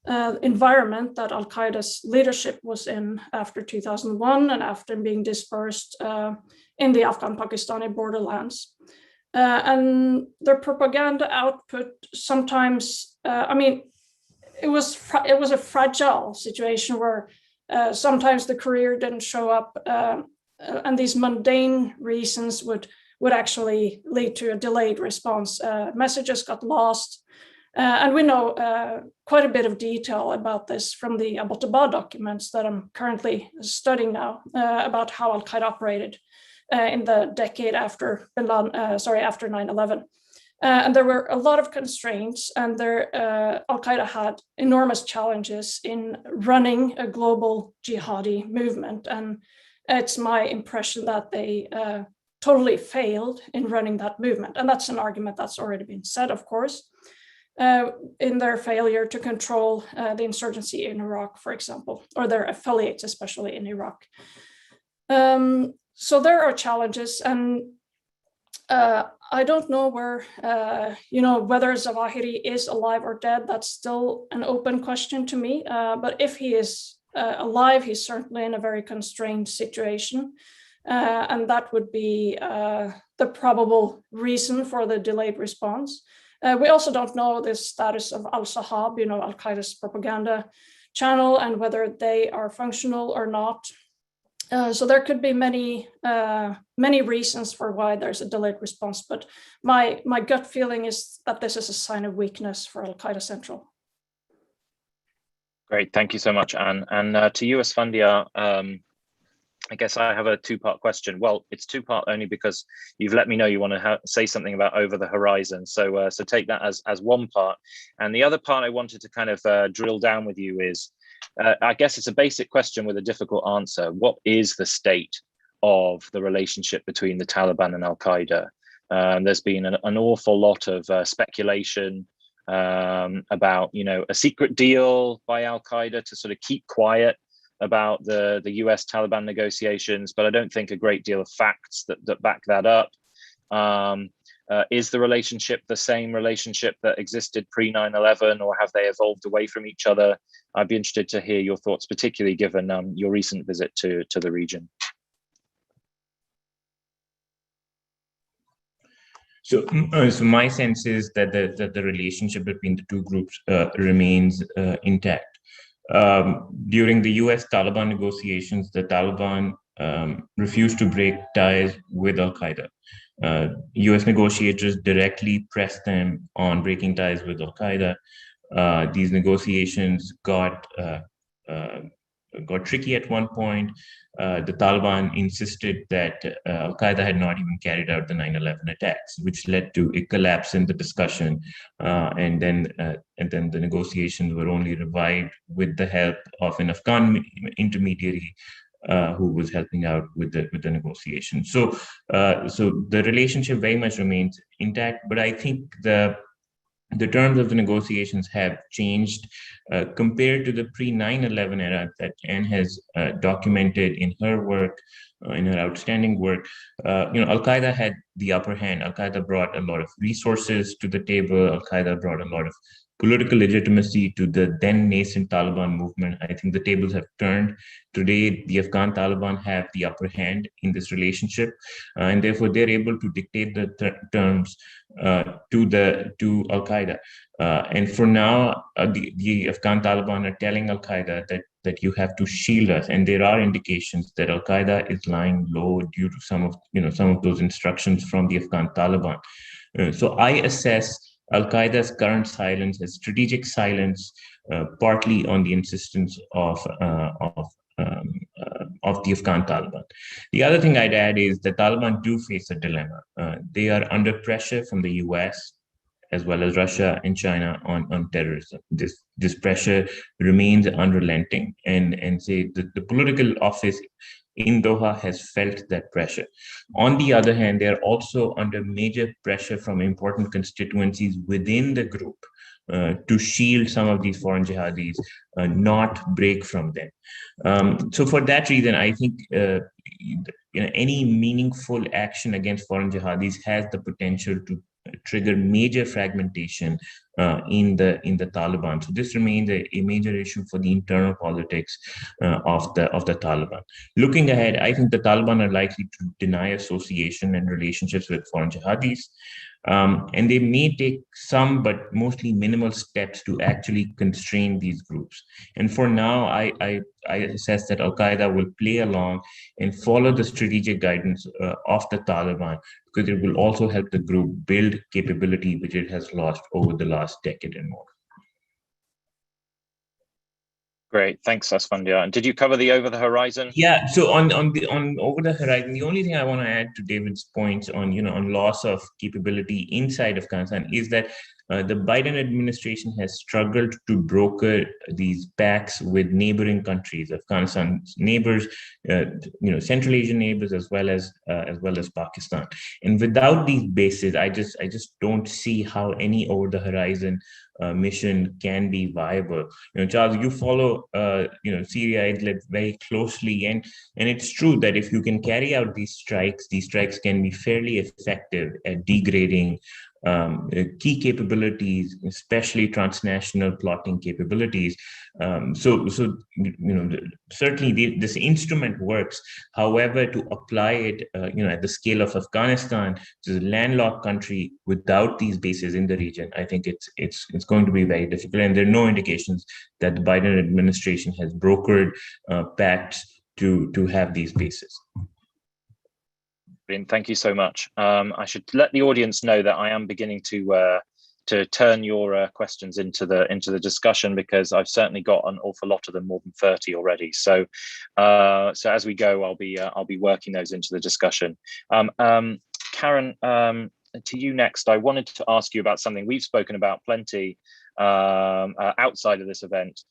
environment that Al-Qaeda's leadership was in after 2001 and after being dispersed in the Afghan-Pakistani borderlands. And their propaganda output sometimes, I mean, it was a fragile situation where sometimes the courier didn't show up, and these mundane reasons would actually lead to a delayed response. Messages got lost, And we know quite a bit of detail about this from the Abbottabad documents that I'm currently studying now about how Al-Qaeda operated in the decade after after 9/11. And there were a lot of constraints, and Al-Qaeda had enormous challenges in running a global jihadi movement. And it's my impression that they totally failed in running that movement. And that's an argument that's already been said, of course, in their failure to control the insurgency in Iraq, for example, or their affiliates, especially in Iraq. So there are challenges, and I don't know where, whether Zawahiri is alive or dead. That's still an open question to me. But if he is alive, he's certainly in a very constrained situation. And that would be the probable reason for the delayed response. We also don't know the status of Al-Sahab, Al-Qaeda's propaganda channel, and whether they are functional or not. So there could be many reasons for why there's a delayed response, but my gut feeling is that this is a sign of weakness for Al-Qaeda Central. Great, thank you so much, Anne. And to you, Esfandiar, I guess I have a two-part question. Well, it's two-part only because you've let me know you want to say something about over the horizon. So take that as one part. And the other part I wanted to kind of drill down with you is, I guess it's a basic question with a difficult answer. What is the state of the relationship between the Taliban and Al-Qaeda? There's been an awful lot of speculation about, a secret deal by Al-Qaeda to sort of keep quiet about the US Taliban negotiations, but I don't think a great deal of facts that back that up. Is the relationship the same relationship that existed pre 9/11, or have they evolved away from each other? I'd be interested to hear your thoughts, particularly given your recent visit to the region. So my sense is that the relationship between the two groups remains intact. During the US-Taliban negotiations, the Taliban refused to break ties with Al-Qaeda. US negotiators directly pressed them on breaking ties with Al-Qaeda. These negotiations got tricky at one point. The Taliban insisted that Al-Qaeda had not even carried out the 9/11 attacks, which led to a collapse in the discussion. And then the negotiations were only revived with the help of an Afghan intermediary who was helping out with the negotiation. So the relationship very much remains intact, but I think the terms of the negotiations have changed compared to the pre-9/11 era that Anne has documented in her work, in her outstanding work. Al-Qaeda had the upper hand. Al-Qaeda brought a lot of resources to the table. Al-Qaeda brought a lot of political legitimacy to the then nascent Taliban movement. I think the tables have turned. Today, the Afghan Taliban have the upper hand in this relationship, and therefore they're able to dictate the terms to Al-Qaeda. And for now, the Afghan Taliban are telling Al-Qaeda that you have to shield us, and there are indications that Al-Qaeda is lying low due to some of those instructions from the Afghan Taliban. So I assess Al-Qaeda's current silence as strategic silence, partly on the insistence of the Afghan Taliban. The other thing I'd add is the Taliban do face a dilemma. They are under pressure from the US, as well as Russia and China on terrorism. This pressure remains unrelenting, and say the political office in Doha has felt that pressure. On the other hand, they are also under major pressure from important constituencies within the group to shield some of these foreign jihadis, not break from them. So for that reason, I think any meaningful action against foreign jihadis has the potential to trigger major fragmentation in the Taliban. So this remains a major issue for the internal politics of the Taliban. Looking ahead, I think the Taliban are likely to deny association and relationships with foreign jihadis. And they may take some, but mostly minimal steps to actually constrain these groups. And for now, I assess that Al-Qaeda will play along and follow the strategic guidance of the Taliban, because it will also help the group build capability which it has lost over the last last decade and more. Great, thanks, Esfandiar. And did you cover the over the horizon? Yeah. So on over the horizon, the only thing I want to add to David's points on on loss of capability inside Afghanistan is that the Biden administration has struggled to broker these pacts with neighboring countries, Afghanistan's neighbors, Central Asian neighbors, as well as Pakistan. And without these bases, I just don't see how any over the horizon mission can be viable. Charles, you follow Syria Idlib very closely, and it's true that if you can carry out these strikes can be fairly effective at degrading key capabilities, especially transnational plotting capabilities. Certainly this instrument works. However, to apply it, at the scale of Afghanistan, which is a landlocked country without these bases in the region, I think it's going to be very difficult. And there are no indications that the Biden administration has brokered pacts to have these bases. Thank you so much. I should let the audience know that I am beginning to turn your questions into the discussion, because I've certainly got an awful lot of them, more than 30 already. So as we go, I'll be working those into the discussion. Karen, to you next. I wanted to ask you about something we've spoken about plenty outside of this event,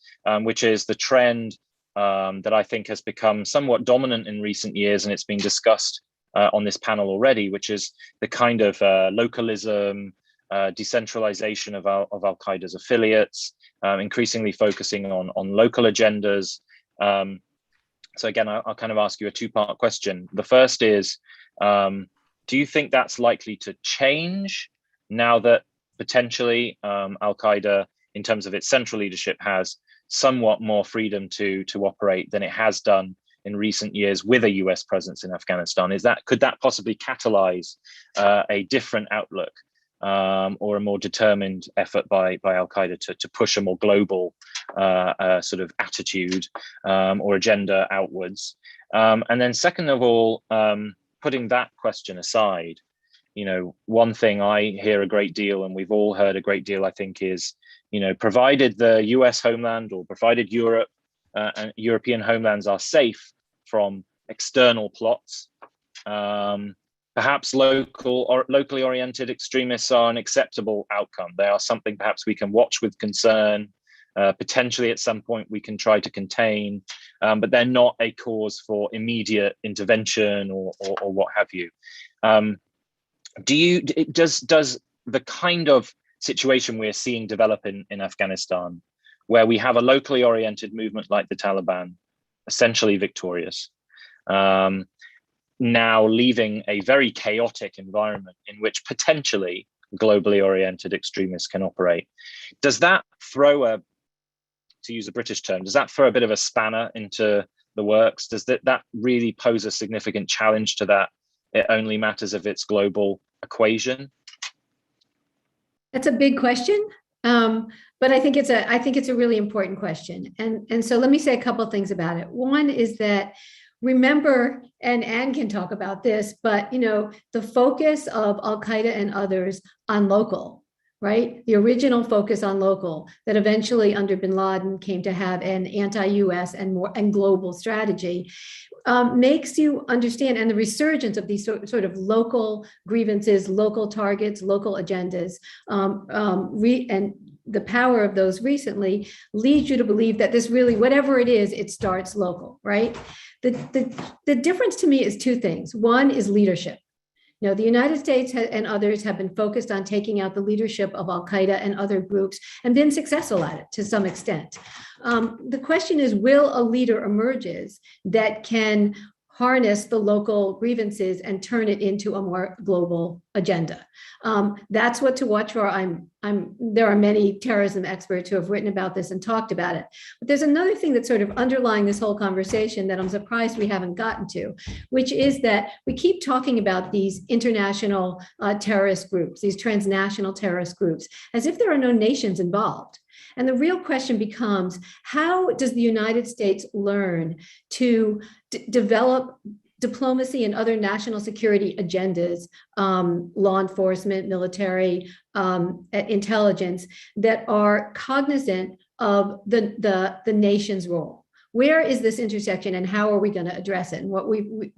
which is the trend that I think has become somewhat dominant in recent years, and it's been discussed on this panel already, which is the kind of localism, decentralization of Al-Qaeda's affiliates, increasingly focusing on local agendas. So again, I'll kind of ask you a two-part question. The first is, do you think that's likely to change now that potentially Al-Qaeda, in terms of its central leadership, has somewhat more freedom to operate than it has done in recent years with a US presence in Afghanistan? Could that possibly catalyze a different outlook or a more determined effort by Al-Qaeda to push a more global sort of attitude or agenda outwards? And then second of all, putting that question aside, one thing I hear a great deal, and we've all heard a great deal, I think, is, provided the US homeland, or provided Europe and European homelands are safe from external plots, perhaps locally oriented extremists are an acceptable outcome. They are something perhaps we can watch with concern. Potentially at some point we can try to contain, but they're not a cause for immediate intervention or what have you. Does the kind of situation we're seeing develop in Afghanistan, where we have a locally oriented movement like the Taliban, essentially victorious, now leaving a very chaotic environment in which potentially globally oriented extremists can operate, does that throw to use a British term, does that throw a bit of a spanner into the works? Does that really pose a significant challenge to that it only matters if it's global equation? That's a big question, but I think it's a really important question. And so let me say a couple of things about it. One is that, remember, and Anne can talk about this, but the focus of Al-Qaeda and others on local, right? The original focus on local that eventually under bin Laden came to have an anti-US and global strategy, makes you understand, and the resurgence of these sort of local grievances, local targets, local agendas, and the power of those recently leads you to believe that this really, whatever it is, it starts local, right? The difference to me is two things. One is leadership. The United States and others have been focused on taking out the leadership of Al-Qaeda and other groups and been successful at it to some extent. The question is, will a leader emerges that can harness the local grievances and turn it into a more global agenda? That's what to watch for. There are many terrorism experts who have written about this and talked about it. But there's another thing that's sort of underlying this whole conversation that I'm surprised we haven't gotten to, which is that we keep talking about these international terrorist groups, these transnational terrorist groups, as if there are no nations involved. And the real question becomes, how does the United States learn to develop diplomacy and other national security agendas, law enforcement, military, intelligence, that are cognizant of the nation's role. Where is this intersection, and how are we going to address it? And what we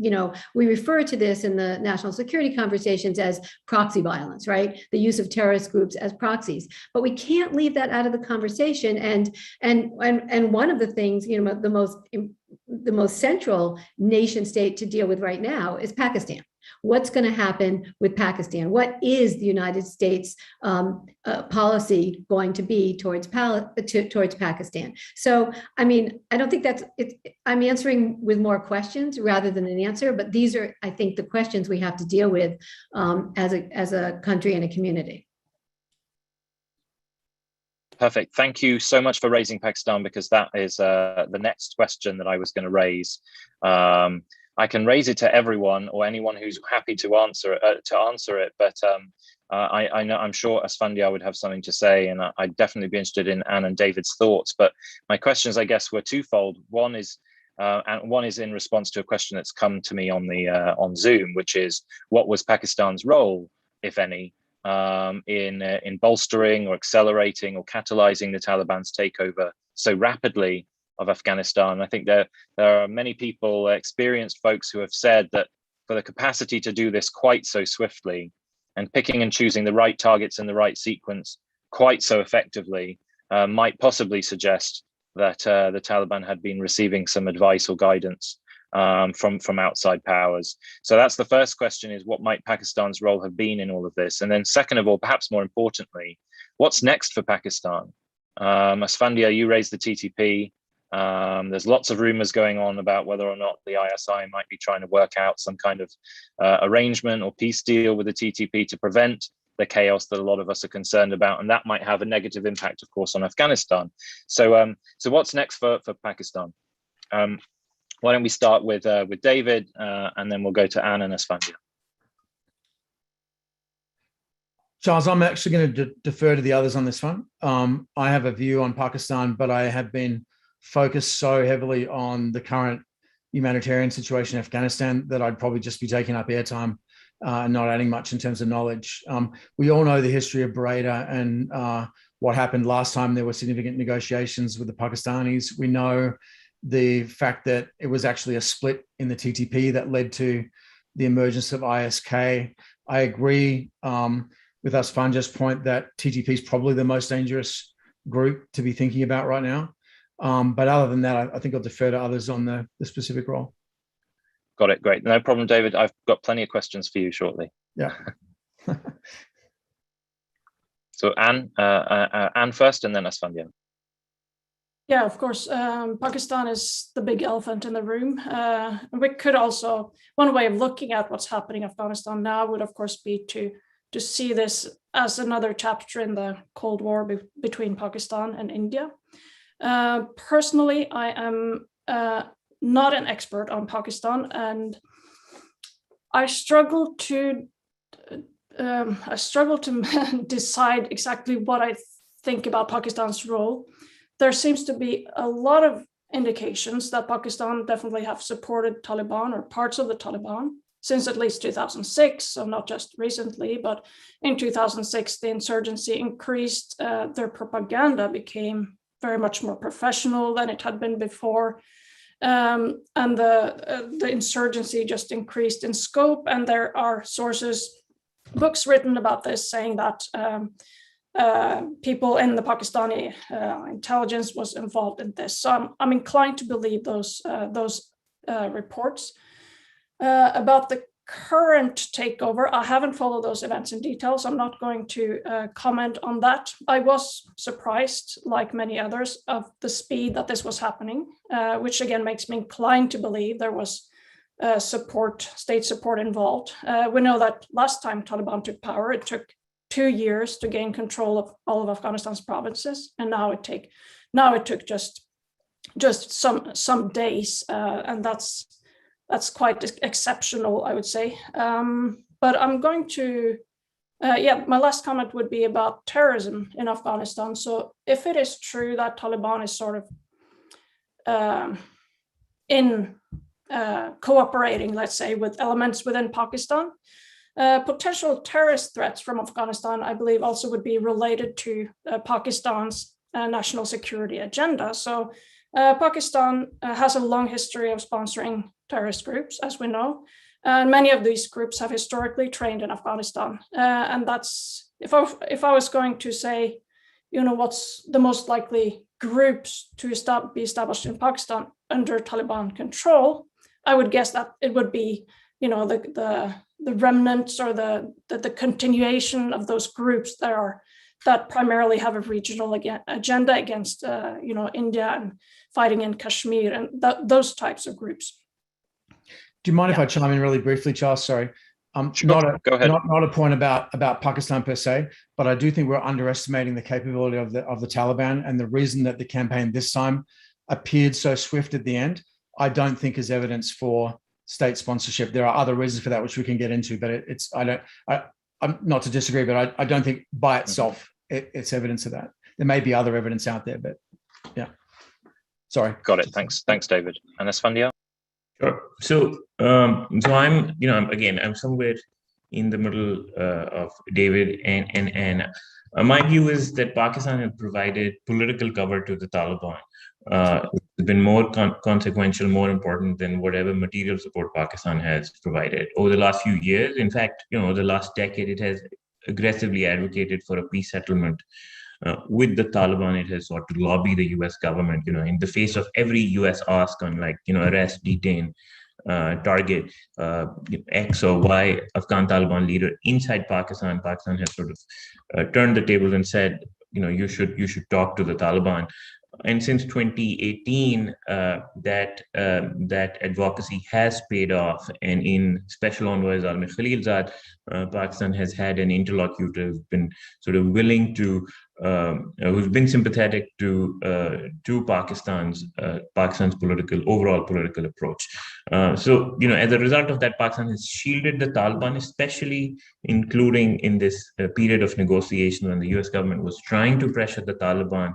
refer to this in the national security conversations as proxy violence, right? The use of terrorist groups as proxies. But we can't leave that out of the conversation. And one of the things, the most central nation state to deal with right now is Pakistan. What's going to happen with Pakistan? What is the United States policy going to be towards Pakistan? So, I mean, I don't think I'm answering with more questions rather than an answer, but these are, I think, the questions we have to deal with as a country and a community. Perfect. Thank you so much for raising Pakistan, because that is the next question that I was going to raise. I can raise it to everyone or anyone who's happy to answer it, but I know, I'm sure Esfandiar would have something to say, and I'd definitely be interested in Anne and David's thoughts. But my questions, I guess, were twofold. One is in response to a question that's come to me on Zoom, which is, what was Pakistan's role, if any, in bolstering or accelerating or catalyzing the Taliban's takeover so rapidly of Afghanistan? I think there are many people, experienced folks, who have said that for the capacity to do this quite so swiftly and picking and choosing the right targets in the right sequence quite so effectively might possibly suggest that the Taliban had been receiving some advice or guidance from outside powers. So that's the first question, is what might Pakistan's role have been in all of this? And then second of all, perhaps more importantly, what's next for Pakistan? Esfandiar, you raised the TTP. There's lots of rumors going on about whether or not the ISI might be trying to work out some kind of arrangement or peace deal with the TTP to prevent the chaos that a lot of us are concerned about, and that might have a negative impact, of course, on Afghanistan. So, so what's next for Pakistan? Why don't we start with David, and then we'll go to Anne and Esfandiar. Charles, I'm actually going to defer to the others on this one. I have a view on Pakistan, but I have been focused so heavily on the current humanitarian situation in Afghanistan that I'd probably just be taking up airtime and not adding much in terms of knowledge. We all know the history of Buraidah and what happened last time there were significant negotiations with the Pakistanis. We know the fact that it was actually a split in the TTP that led to the emergence of ISK. I agree with Esfandiar's point that TTP is probably the most dangerous group to be thinking about right now. But other than that, I think I'll defer to others on the specific role. Got it. Great. No problem, David. I've got plenty of questions for you shortly. Yeah. So Anne first, and then Esfandiar. Yeah, of course. Pakistan is the big elephant in the room. We could also, one way of looking at what's happening in Afghanistan now would, of course, be to see this as another chapter in the Cold War between Pakistan and India. Personally, I am not an expert on Pakistan, and I struggle to decide exactly what I think about Pakistan's role. There seems to be a lot of indications that Pakistan definitely have supported Taliban or parts of the Taliban since at least 2006, so not just recently, but in 2006, the insurgency increased, their propaganda became very much more professional than it had been before. And the insurgency just increased in scope. And there are books written about this saying that people in the Pakistani intelligence was involved in this. So I'm inclined to believe those reports. About the current takeover, I haven't followed those events in detail, so I'm not going to comment on that. I was surprised, like many others, of the speed that this was happening, which again makes me inclined to believe there was state support involved. We know that last time Taliban took power, it took 2 years to gain control of all of Afghanistan's provinces, and now it took just some days, and that's quite exceptional, I would say. But I'm going to, my last comment would be about terrorism in Afghanistan. So if it is true that Taliban is sort of cooperating, let's say, with elements within Pakistan. Potential terrorist threats from Afghanistan, I believe, also would be related to Pakistan's national security agenda. So Pakistan has a long history of sponsoring terrorist groups, as we know. And many of these groups have historically trained in Afghanistan. And that's, if I was going to say, what's the most likely groups to be established in Pakistan under Taliban control, I would guess that it would be, the remnants or the continuation of those groups that primarily have a regional agenda against, India and fighting in Kashmir and those types of groups. Do you mind if I chime in really briefly, Charles? Sorry. Sure. Go ahead. Not a point about Pakistan per se, but I do think we're underestimating the capability of the Taliban, and the reason that the campaign this time appeared so swift at the end, I don't think is evidence for state sponsorship. There are other reasons for that, which we can get into, but I'm not to disagree, but I don't think by itself it's evidence of that. There may be other evidence out there, but yeah. Sorry. Got it. Thanks, David. And Esfandiar? Sure. So I'm somewhere in the middle of David and Anna. My view is that Pakistan has provided political cover to the Taliban. It's been more consequential, more important than whatever material support Pakistan has provided over the last few years. In fact, the last decade, it has aggressively advocated for a peace settlement. With the Taliban, it has sought to lobby the U.S. government, in the face of every U.S. ask on arrest, detain, target X or Y Afghan Taliban leader inside Pakistan. Pakistan has sort of turned the tables and said, you should talk to the Taliban. And since 2018, that advocacy has paid off. And in Special Envoy Zalmi Khalilzad, Pakistan has had an interlocutor who's been sort of willing to, who's been sympathetic to Pakistan's overall political approach. So as a result of that, Pakistan has shielded the Taliban, especially including in this period of negotiation when the U.S. government was trying to pressure the Taliban.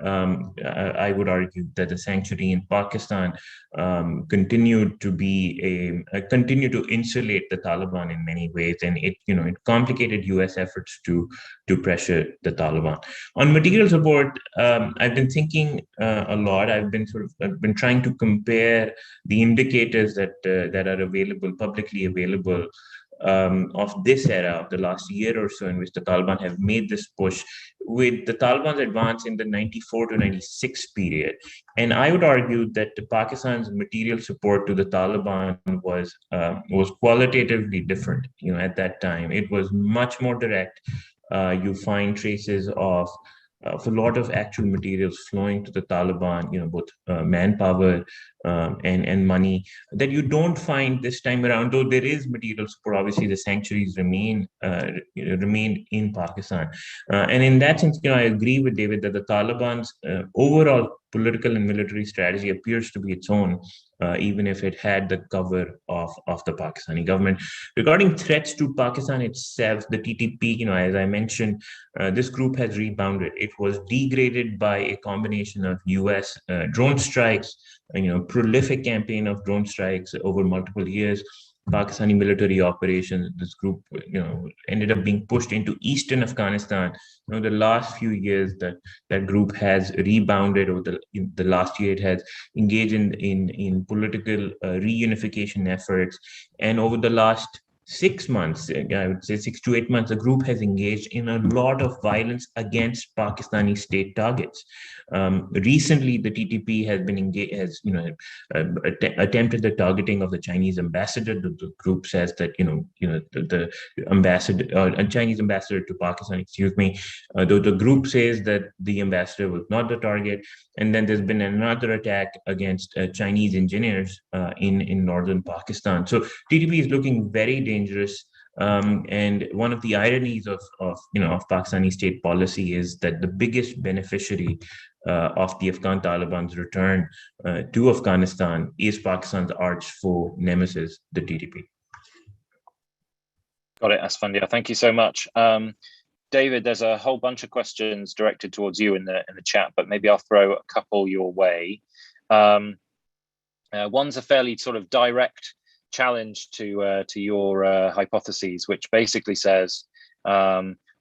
I would argue that the sanctuary in Pakistan continued to insulate the Taliban in many ways, and it complicated U.S. efforts to pressure the Taliban. On material support, I've been thinking a lot. I've been trying to compare the indicators that are available, publicly available, of this era, of the last year or so, in which the Taliban have made this push, with the Taliban's advance in the 94 to 96 period. And I would argue that Pakistan's material support to the Taliban was qualitatively different. At that time, it was much more direct. You find traces of a lot of actual materials flowing to the Taliban, both manpower and money, that you don't find this time around. Though there is material support, obviously the sanctuaries remained in Pakistan. And in that sense, I agree with David that the Taliban's overall political and military strategy appears to be its own, even if it had the cover of the Pakistani government. Regarding threats to Pakistan itself, the TTP, as I mentioned, this group has rebounded. It was degraded by a combination of US drone strikes, prolific campaign of drone strikes over multiple years, Pakistani military operations. This group, ended up being pushed into eastern Afghanistan. The last few years that group has rebounded. Over the last year, it has engaged in political reunification efforts, and over the last 6 months, I would say 6 to 8 months, the group has engaged in a lot of violence against Pakistani state targets. Recently, the TTP has been attempted the targeting of the Chinese ambassador. The group says that the ambassador, Chinese ambassador to Pakistan, the group says that the ambassador was not the target. And then there's been another attack against Chinese engineers in northern Pakistan. So TTP is looking very dangerous. And one of the ironies of Pakistani state policy is that the biggest beneficiary of the Afghan Taliban's return to Afghanistan is Pakistan's arch foe nemesis, the TTP. Got it, Esfandiar. Thank you so much. David, there's a whole bunch of questions directed towards you in the chat, but maybe I'll throw a couple your way. One's a fairly sort of direct challenge to your hypotheses, which basically says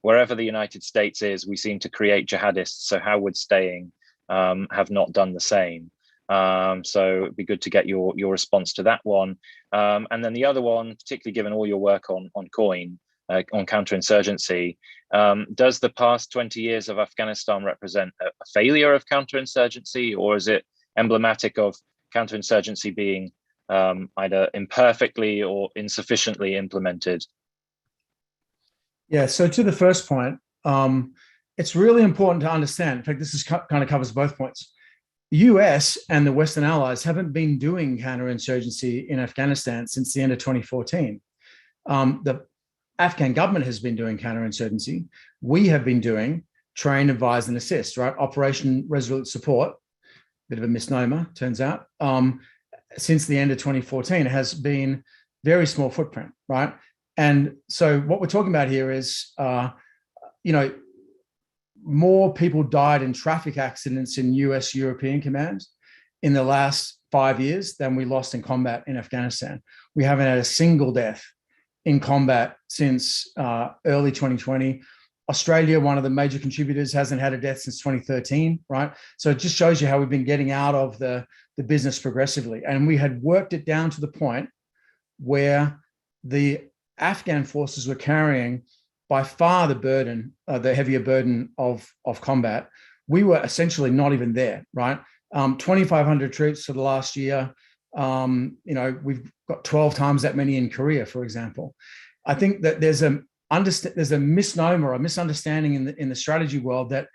wherever the United States is, we seem to create jihadists. So how would staying have not done the same? So it'd be good to get your response to that one. And then the other one, particularly given all your work on COIN, on counterinsurgency, does the past 20 years of Afghanistan represent a failure of counterinsurgency, or is it emblematic of counterinsurgency being either imperfectly or insufficiently implemented? Yeah, so to the first point, it's really important to understand. In fact, this kind of covers both points. The US and the Western allies haven't been doing counterinsurgency in Afghanistan since the end of 2014. The Afghan government has been doing counterinsurgency. We have been doing train, advise, and assist, right? Operation Resolute Support, bit of a misnomer, turns out. Since the end of 2014, it has been very small footprint, right? And so what we're talking about here is, more people died in traffic accidents in US European Command in the last 5 years than we lost in combat in Afghanistan. We haven't had a single death in combat since early 2020. Australia, one of the major contributors, hasn't had a death since 2013, right? So it just shows you how we've been getting out of the business progressively. And we had worked it down to the point where the Afghan forces were carrying by far the burden, the heavier burden of combat. We were essentially not even there, right? 2,500 troops for the last year. We've got 12 times that many in Korea, for example. I think that there's a misnomer, a misunderstanding in the strategy world that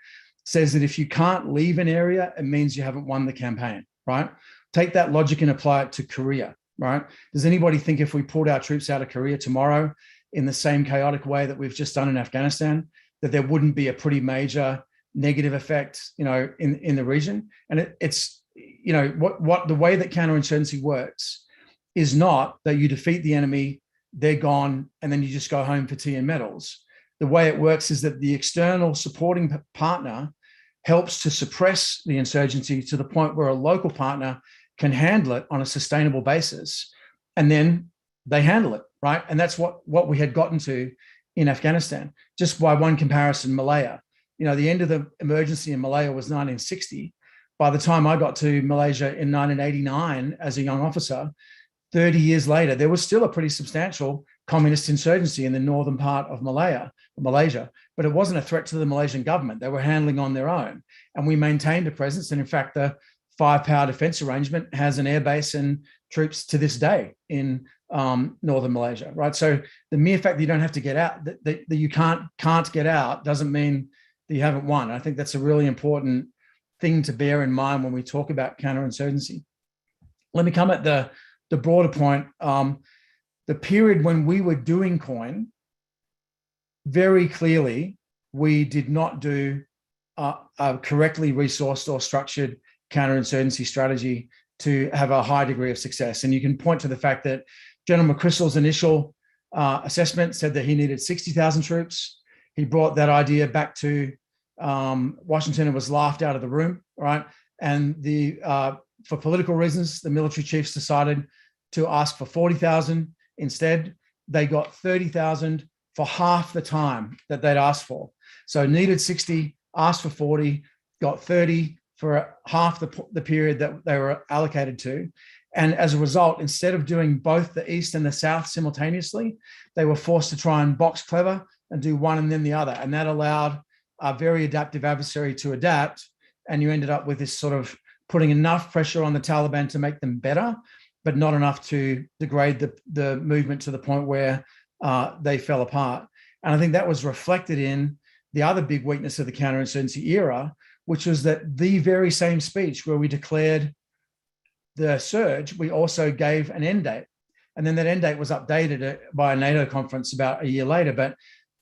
says that if you can't leave an area, it means you haven't won the campaign, right? Take that logic and apply it to Korea, right? Does anybody think if we pulled our troops out of Korea tomorrow in the same chaotic way that we've just done in Afghanistan, that there wouldn't be a pretty major negative effect, in the region? And it's what the way that counterinsurgency works is not that you defeat the enemy, they're gone, and then you just go home for tea and medals. The way it works is that the external supporting partner helps to suppress the insurgency to the point where a local partner can handle it on a sustainable basis, and then they handle it, right? And that's what we had gotten to in Afghanistan. Just by one comparison, Malaya. The end of the emergency in Malaya was 1960. By the time I got to Malaysia in 1989 as a young officer, 30 years later, there was still a pretty substantial communist insurgency in the northern part of Malaysia, but it wasn't a threat to the Malaysian government. They were handling on their own. And we maintained a presence. And in fact, the five-power defense arrangement has an airbase and troops to this day in northern Malaysia, right? So the mere fact that you don't have to get out, that you can't get out, doesn't mean that you haven't won. I think that's a really important thing to bear in mind when we talk about counterinsurgency. Let me come at the broader point. The period when we were doing COIN, very clearly, we did not do a correctly resourced or structured counterinsurgency strategy to have a high degree of success. And you can point to the fact that General McChrystal's initial assessment said that he needed 60,000 troops. He brought that idea back to Washington and was laughed out of the room, right? And for political reasons, the military chiefs decided to ask for 40,000. Instead, they got 30,000 for half the time that they'd asked for. So needed 60, asked for 40, got 30 for half the period that they were allocated to. And as a result, instead of doing both the East and the South simultaneously, they were forced to try and box clever and do one and then the other. And that allowed a very adaptive adversary to adapt. And you ended up with this sort of putting enough pressure on the Taliban to make them better, but not enough to degrade the movement to the point where they fell apart. And I think that was reflected in the other big weakness of the counterinsurgency era, which was that the very same speech where we declared the surge, we also gave an end date. And then that end date was updated by a NATO conference about a year later. But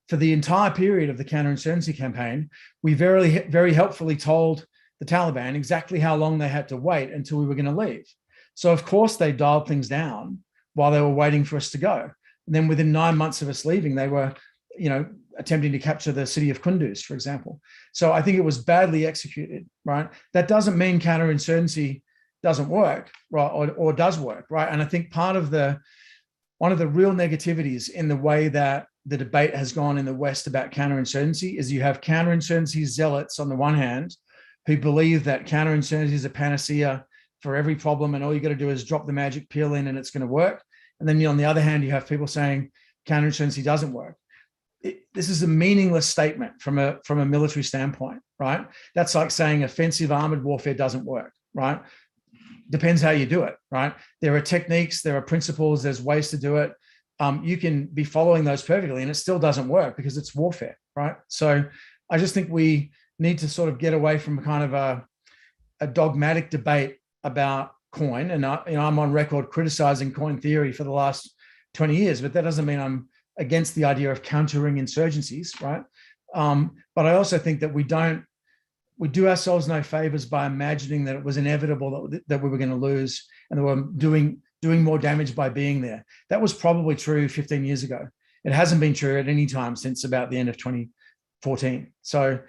for the entire period of the counterinsurgency campaign, we very, very helpfully told the Taliban exactly how long they had to wait until we were going to leave. So of course they dialed things down while they were waiting for us to go. And then within 9 months of us leaving, they were, attempting to capture the city of Kunduz, for example. So I think it was badly executed, right? That doesn't mean counterinsurgency doesn't work, right, or does work, right? And I think one of the real negativities in the way that the debate has gone in the West about counterinsurgency is you have counterinsurgency zealots on the one hand who believe that counterinsurgency is a panacea for every problem and all you got to do is drop the magic pill in and it's going to work. And then on the other hand, you have people saying counterinsurgency doesn't work. This is a meaningless statement from a military standpoint, right? That's like saying offensive armored warfare doesn't work, right? Depends how you do it, right? There are techniques, there are principles, there's ways to do it. You can be following those perfectly and it still doesn't work because it's warfare, right? So I just think we need to sort of get away from kind of a dogmatic debate about coin. And I'm on record criticizing coin theory for the last 20 years, but that doesn't mean I'm against the idea of countering insurgencies, right? But I also think that we do ourselves no favors by imagining that it was inevitable that we were going to lose and that we're doing more damage by being there. That was probably true 15 years ago. It hasn't been true at any time since about the end of 2014. So,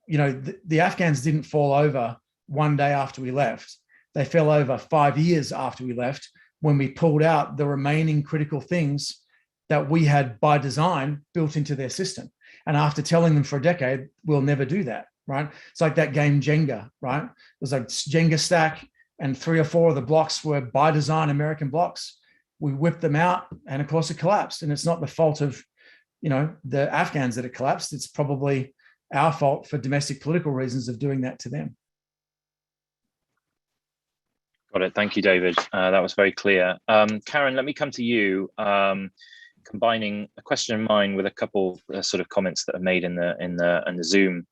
the Afghans didn't fall over one day after we left. They fell over 5 years after we left when we pulled out the remaining critical things that we had by design built into their system. And after telling them for a decade, we'll never do that, right? It's like that game Jenga, right? It was like Jenga stack and 3 or 4 of the blocks were by design American blocks. We whipped them out and of course it collapsed. And it's not the fault of, the Afghans that it collapsed. It's probably our fault for domestic political reasons of doing that to them. Got it. Thank you, David. That was very clear. Karen, let me come to you, combining a question of mine with a couple sort of comments that are made in the Zoom.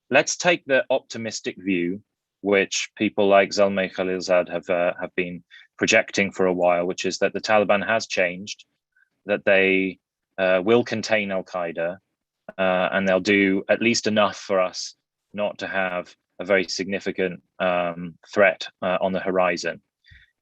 Let's take the optimistic view, which people like Zalmay Khalilzad have been projecting for a while, which is that the Taliban has changed, that they will contain Al-Qaeda, and they'll do at least enough for us not to have a very significant threat on the horizon.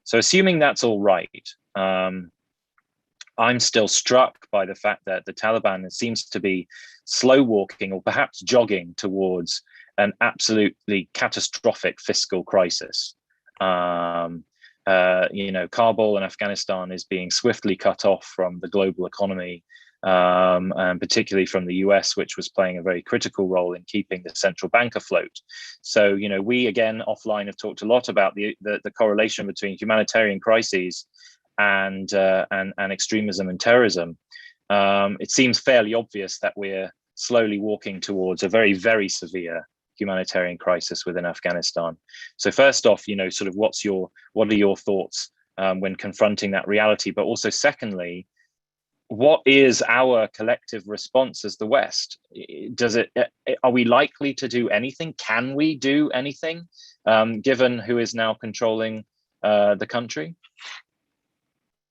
So assuming that's all right, I'm still struck by the fact that the Taliban seems to be slow walking or perhaps jogging towards an absolutely catastrophic fiscal crisis. Kabul and Afghanistan is being swiftly cut off from the global economy, and particularly from the US, which was playing a very critical role in keeping the central bank afloat. So, we again offline have talked a lot about the correlation between humanitarian crises and extremism and terrorism. It seems fairly obvious that we're slowly walking towards a very, very severe humanitarian crisis within Afghanistan. So first off, sort of what are your thoughts when confronting that reality? But also secondly, what is our collective response as the West? Are we likely to do anything? Can we do anything, given who is now controlling the country?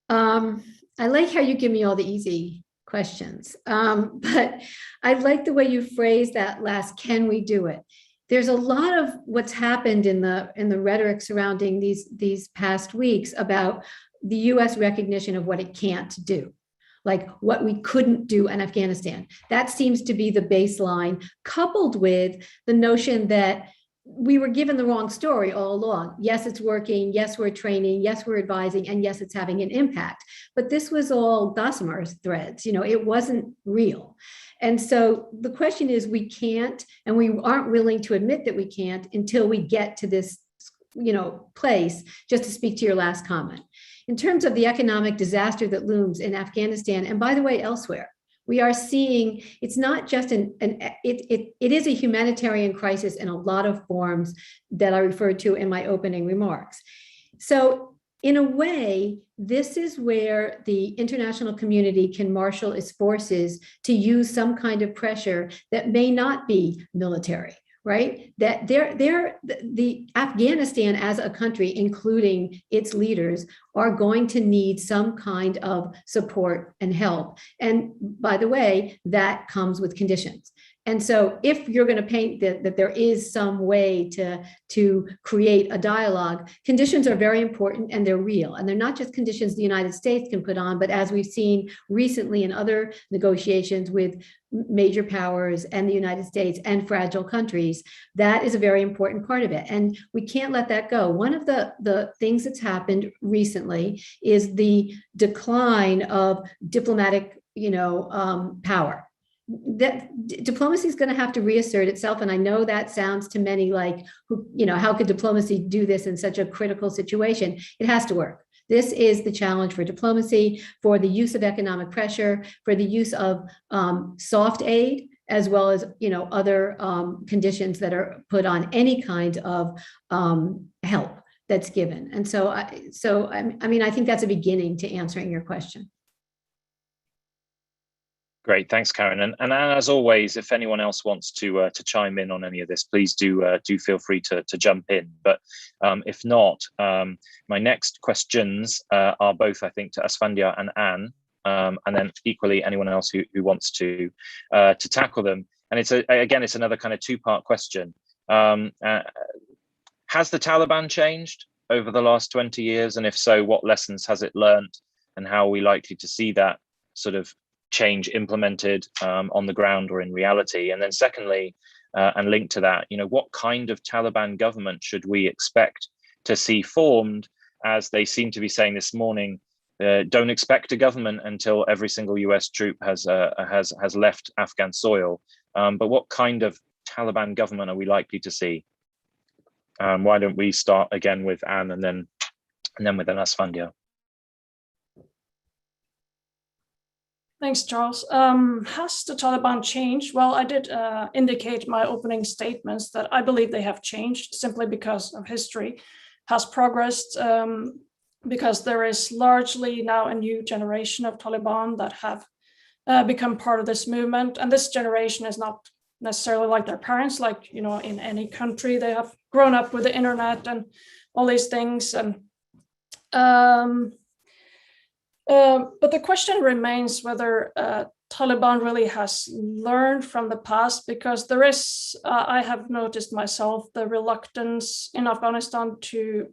I like how you give me all the easy questions, but I like the way you phrased that last, can we do it? There's a lot of what's happened in the rhetoric surrounding these past weeks about the US recognition of what it can't do, like what we couldn't do in Afghanistan. That seems to be the baseline, coupled with the notion that we were given the wrong story all along. Yes, it's working. Yes, we're training. Yes, we're advising. And yes, it's having an impact. But this was all gossamer threads. It wasn't real. And so the question is, we can't, and we aren't willing to admit that we can't until we get to this, place, just to speak to your last comment. In terms of the economic disaster that looms in Afghanistan, and by the way, elsewhere, we are seeing it's not just it is a humanitarian crisis in a lot of forms that I referred to in my opening remarks. So in a way, this is where the international community can marshal its forces to use some kind of pressure that may not be military, right? That the Afghanistan as a country, including its leaders, are going to need some kind of support and help. And by the way, that comes with conditions. And so if you're going to paint that there is some way to create a dialogue, conditions are very important and they're real. And they're not just conditions the United States can put on, but as we've seen recently in other negotiations with major powers and the United States and fragile countries, that is a very important part of it. And we can't let that go. One of the things that's happened recently is the decline of diplomatic, power. That diplomacy is going to have to reassert itself. And I know that sounds to many like, how could diplomacy do this in such a critical situation? It has to work. This is the challenge for diplomacy, for the use of economic pressure, for the use of soft aid, as well as other conditions that are put on any kind of help that's given. And so I think that's a beginning to answering your question. Great, thanks, Karen. And as always, if anyone else wants to chime in on any of this, please do feel free to jump in. But if not, my next questions are both, I think, to Esfandiar and Anne, and then equally anyone else who wants to tackle them. And it's another kind of two-part question. Has the Taliban changed over the last 20 years? And if so, what lessons has it learned, and how are we likely to see that sort of change implemented on the ground or in reality? And then secondly, and linked to that, what kind of Taliban government should we expect to see formed, as they seem to be saying this morning, don't expect a government until every single US troop has left Afghan soil. But what kind of Taliban government are we likely to see? Why don't we start again with Anne and then with Esfandiar? Thanks, Charles. Has the Taliban changed? Well, I did indicate my opening statements that I believe they have changed simply because of history has progressed, because there is largely now a new generation of Taliban that have become part of this movement. And this generation is not necessarily like their parents, like, in any country. They have grown up with the internet and all these things. And but the question remains whether Taliban really has learned from the past, because there is, I have noticed myself, the reluctance in Afghanistan to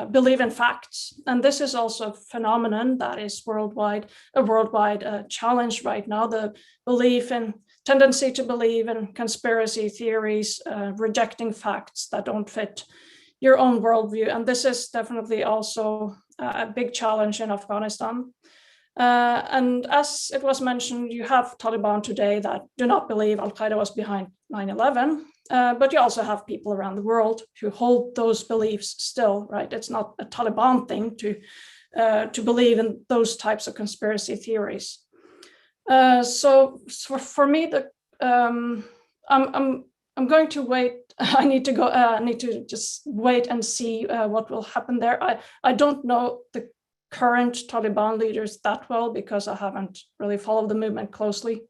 believe in facts. And this is also a phenomenon that is a worldwide challenge right now, the tendency to believe in conspiracy theories, rejecting facts that don't fit your own worldview. And this is definitely also a big challenge in Afghanistan. And as it was mentioned, you have Taliban today that do not believe Al-Qaeda was behind 9/11, but you also have people around the world who hold those beliefs still, right? It's not a Taliban thing to believe in those types of conspiracy theories. So for me, I'm going to wait. I need to just wait and see what will happen there. I don't know the current Taliban leaders that well, because I haven't really followed the movement closely.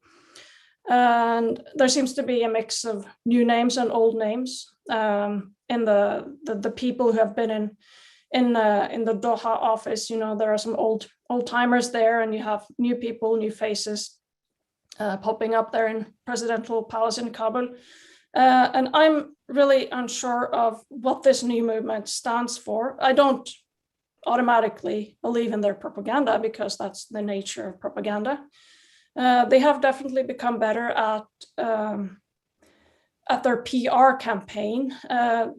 And there seems to be a mix of new names and old names in the people who have been in the Doha office. There are some old timers there, and you have new people, new faces popping up there in presidential palace in Kabul. And I'm really unsure of what this new movement stands for. I don't automatically believe in their propaganda, because that's the nature of propaganda. They have definitely become better at their PR campaign.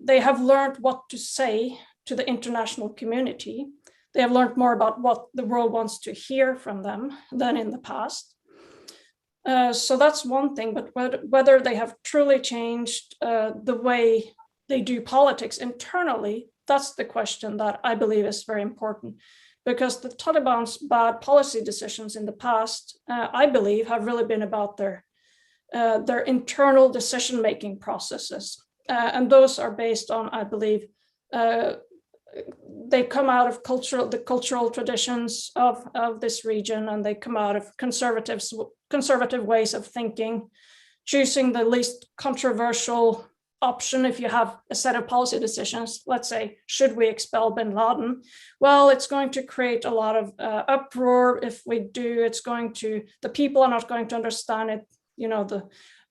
They have learned what to say to the international community. They have learned more about what the world wants to hear from them than in the past. So that's one thing, but whether they have truly changed the way they do politics internally, that's the question that I believe is very important, because the Taliban's bad policy decisions in the past, I believe, have really been about their internal decision-making processes. And those are based on, I believe, they come out of the cultural traditions of this region, and they come out of conservative ways of thinking, choosing the least controversial option. If you have a set of policy decisions, let's say, should we expel bin Laden? Well, it's going to create a lot of uproar. If we do, the people are not going to understand it.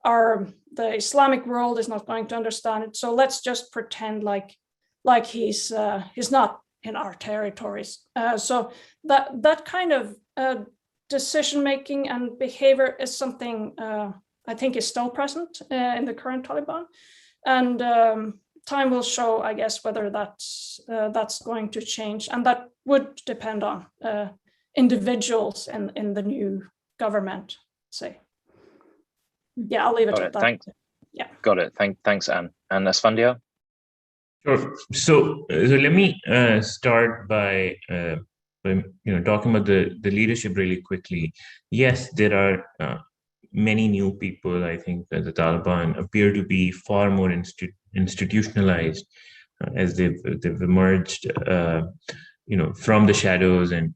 the Islamic world is not going to understand it. So let's just pretend like he's not in our territories. So that kind of decision making and behavior is something I think is still present in the current Taliban, and time will show, I guess, whether that's going to change, and that would depend on individuals in the new government. Say, yeah, I'll leave it at that. Thanks. Yeah, got it. Thanks, Anne. And Esfandiar? Sure. So let me start by talking about the leadership really quickly. Yes, there are many new people. I think that the Taliban appear to be far more institutionalized as they've emerged, from the shadows and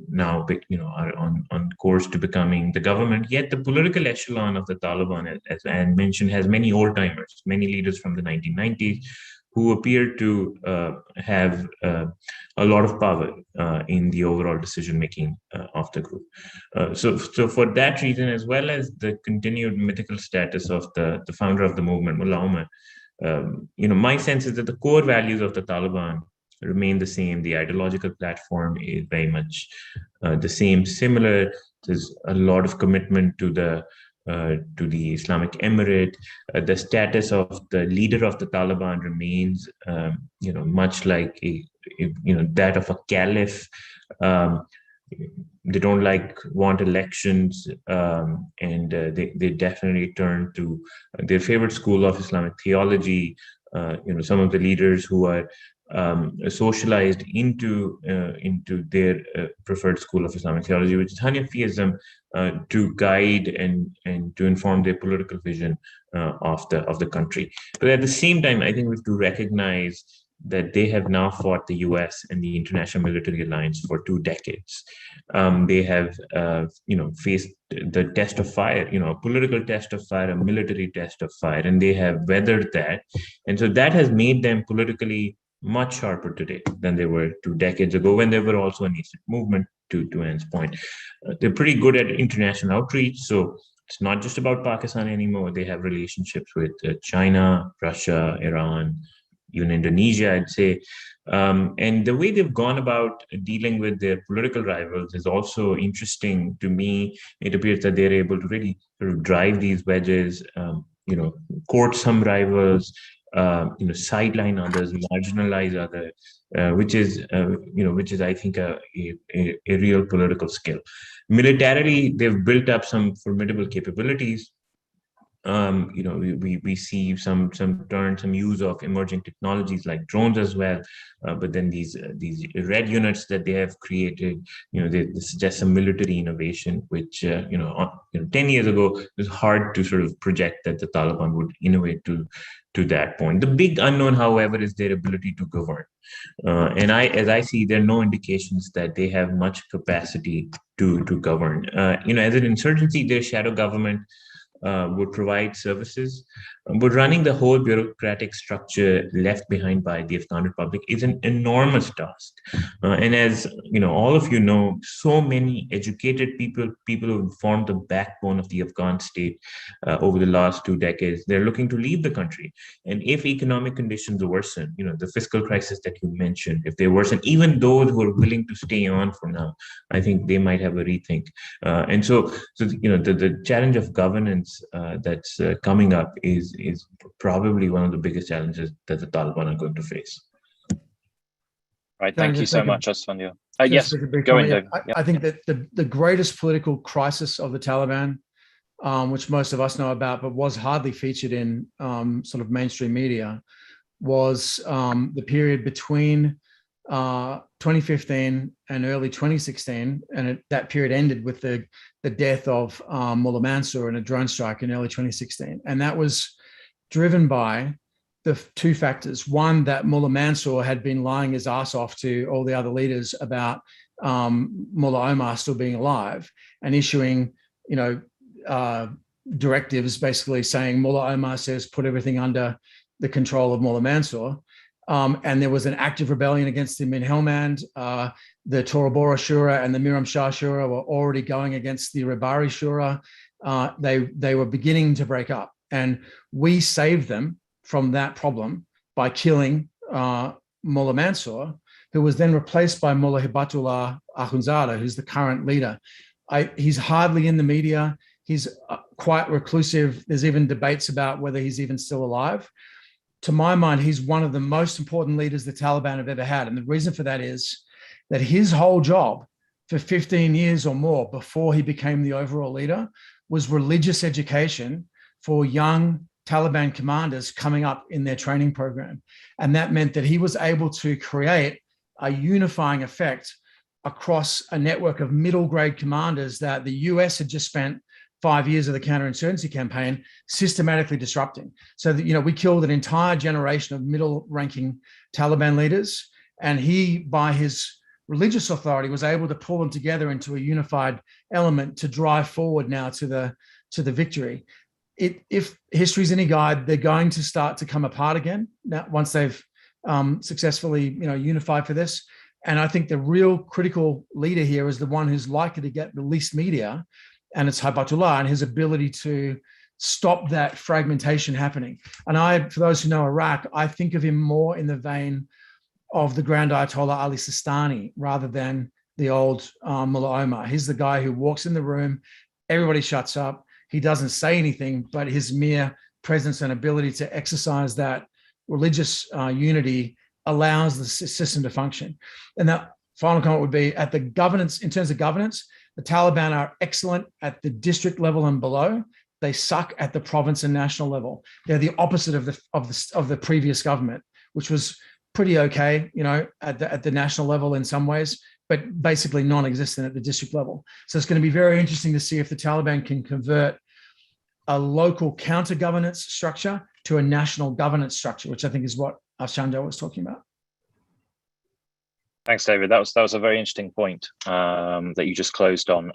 now are on course to becoming the government. Yet the political echelon of the Taliban, as Anne mentioned, has many old timers, many leaders from the 1990s. Who appear to have a lot of power in the overall decision-making of the group. So for that reason, as well as the continued mythical status of the founder of the movement, Mullah Omar, my sense is that the core values of the Taliban remain the same. The ideological platform is very much the same, similar. There's a lot of commitment to the Islamic Emirate. The status of the leader of the Taliban remains, much like that of a caliph. They don't want elections, and they definitely turn to their favorite school of Islamic theology. Some of the leaders who are socialized into their preferred school of Islamic theology, which is Hanafism, to guide and to inform their political vision of the country. But at the same time, I think we have to recognize that they have now fought the US and the International Military Alliance for 2 decades. They have, faced the test of fire, a political test of fire, a military test of fire, and they have weathered that. And so that has made them politically much sharper today than they were 2 decades ago, when they were also a nascent movement, to Anne's point. They're pretty good at international outreach. So it's not just about Pakistan anymore. They have relationships with China, Russia, Iran, even Indonesia, I'd say. And the way they've gone about dealing with their political rivals is also interesting to me. It appears that they're able to really sort of drive these wedges, court some rivals, sideline others, marginalize others, which is I think a real political skill. Militarily, they've built up some formidable capabilities. We see some use of emerging technologies like drones as well, but then these red units that they have created, they suggest some military innovation, which 10 years ago it was hard to sort of project that the Taliban would innovate to that point. The big unknown, however, is their ability to govern, and as I see, there are no indications that they have much capacity to govern. As an insurgency, their shadow government would provide services, but running the whole bureaucratic structure left behind by the Afghan Republic is an enormous task. And as all of you know, so many educated people who formed the backbone of the Afghan state over the last 2 decades, they're looking to leave the country. And if economic conditions worsen, the fiscal crisis that you mentioned, if they worsen, even those who are willing to stay on for now, I think they might have a rethink. And so the challenge of governance that's coming up is probably one of the biggest challenges that the Taliban are going to face. Right, thank you so much, Esfandiar. Yes, go ahead. I think that the greatest political crisis of the Taliban, which most of us know about, but was hardly featured in sort of mainstream media, was the period between 2015 and early 2016, and that period ended with the death of Mullah Mansour in a drone strike in early 2016. And that was driven by the 2 factors. One, that Mullah Mansour had been lying his ass off to all the other leaders about Mullah Omar still being alive, and issuing, directives basically saying Mullah Omar says put everything under the control of Mullah Mansour. And there was an active rebellion against him in Helmand. The Tora Bora Shura and the Miram Shah Shura were already going against the Rabari Shura. They were beginning to break up. And we saved them from that problem by killing Mullah Mansour, who was then replaced by Mullah Hibatullah Akhundzada, who's the current leader. He's hardly in the media. He's quite reclusive. There's even debates about whether he's even still alive. To my mind, he's one of the most important leaders the Taliban have ever had. And the reason for that is that his whole job for 15 years or more before he became the overall leader was religious education for young Taliban commanders coming up in their training program. And that meant that he was able to create a unifying effect across a network of middle grade commanders that the US had just spent 5 years of the counterinsurgency campaign systematically disrupting. So that, we killed an entire generation of middle ranking Taliban leaders. And he, by his religious authority, was able to pull them together into a unified element to drive forward now to the victory. If history's any guide, they're going to start to come apart again now, once they've successfully unified for this. And I think the real critical leader here is the one who's likely to get the least media, and it's Hibatullah, and his ability to stop that fragmentation happening. And for those who know Iraq, I think of him more in the vein of the Grand Ayatollah Ali Sistani rather than the old Mullah Omar. He's the guy who walks in the room, everybody shuts up, he doesn't say anything, but his mere presence and ability to exercise that religious unity allows the system to function. And that final comment would be at the governance, in terms of governance, the Taliban are excellent at the district level and below. They suck at the province and national level. They're the opposite of the previous government, which was pretty okay, at the national level in some ways, but basically non-existent at the district level. So it's going to be very interesting to see if the Taliban can convert a local counter-governance structure to a national governance structure, which I think is what Esfandiar was talking about. Thanks, David. That was a very interesting point that you just closed on.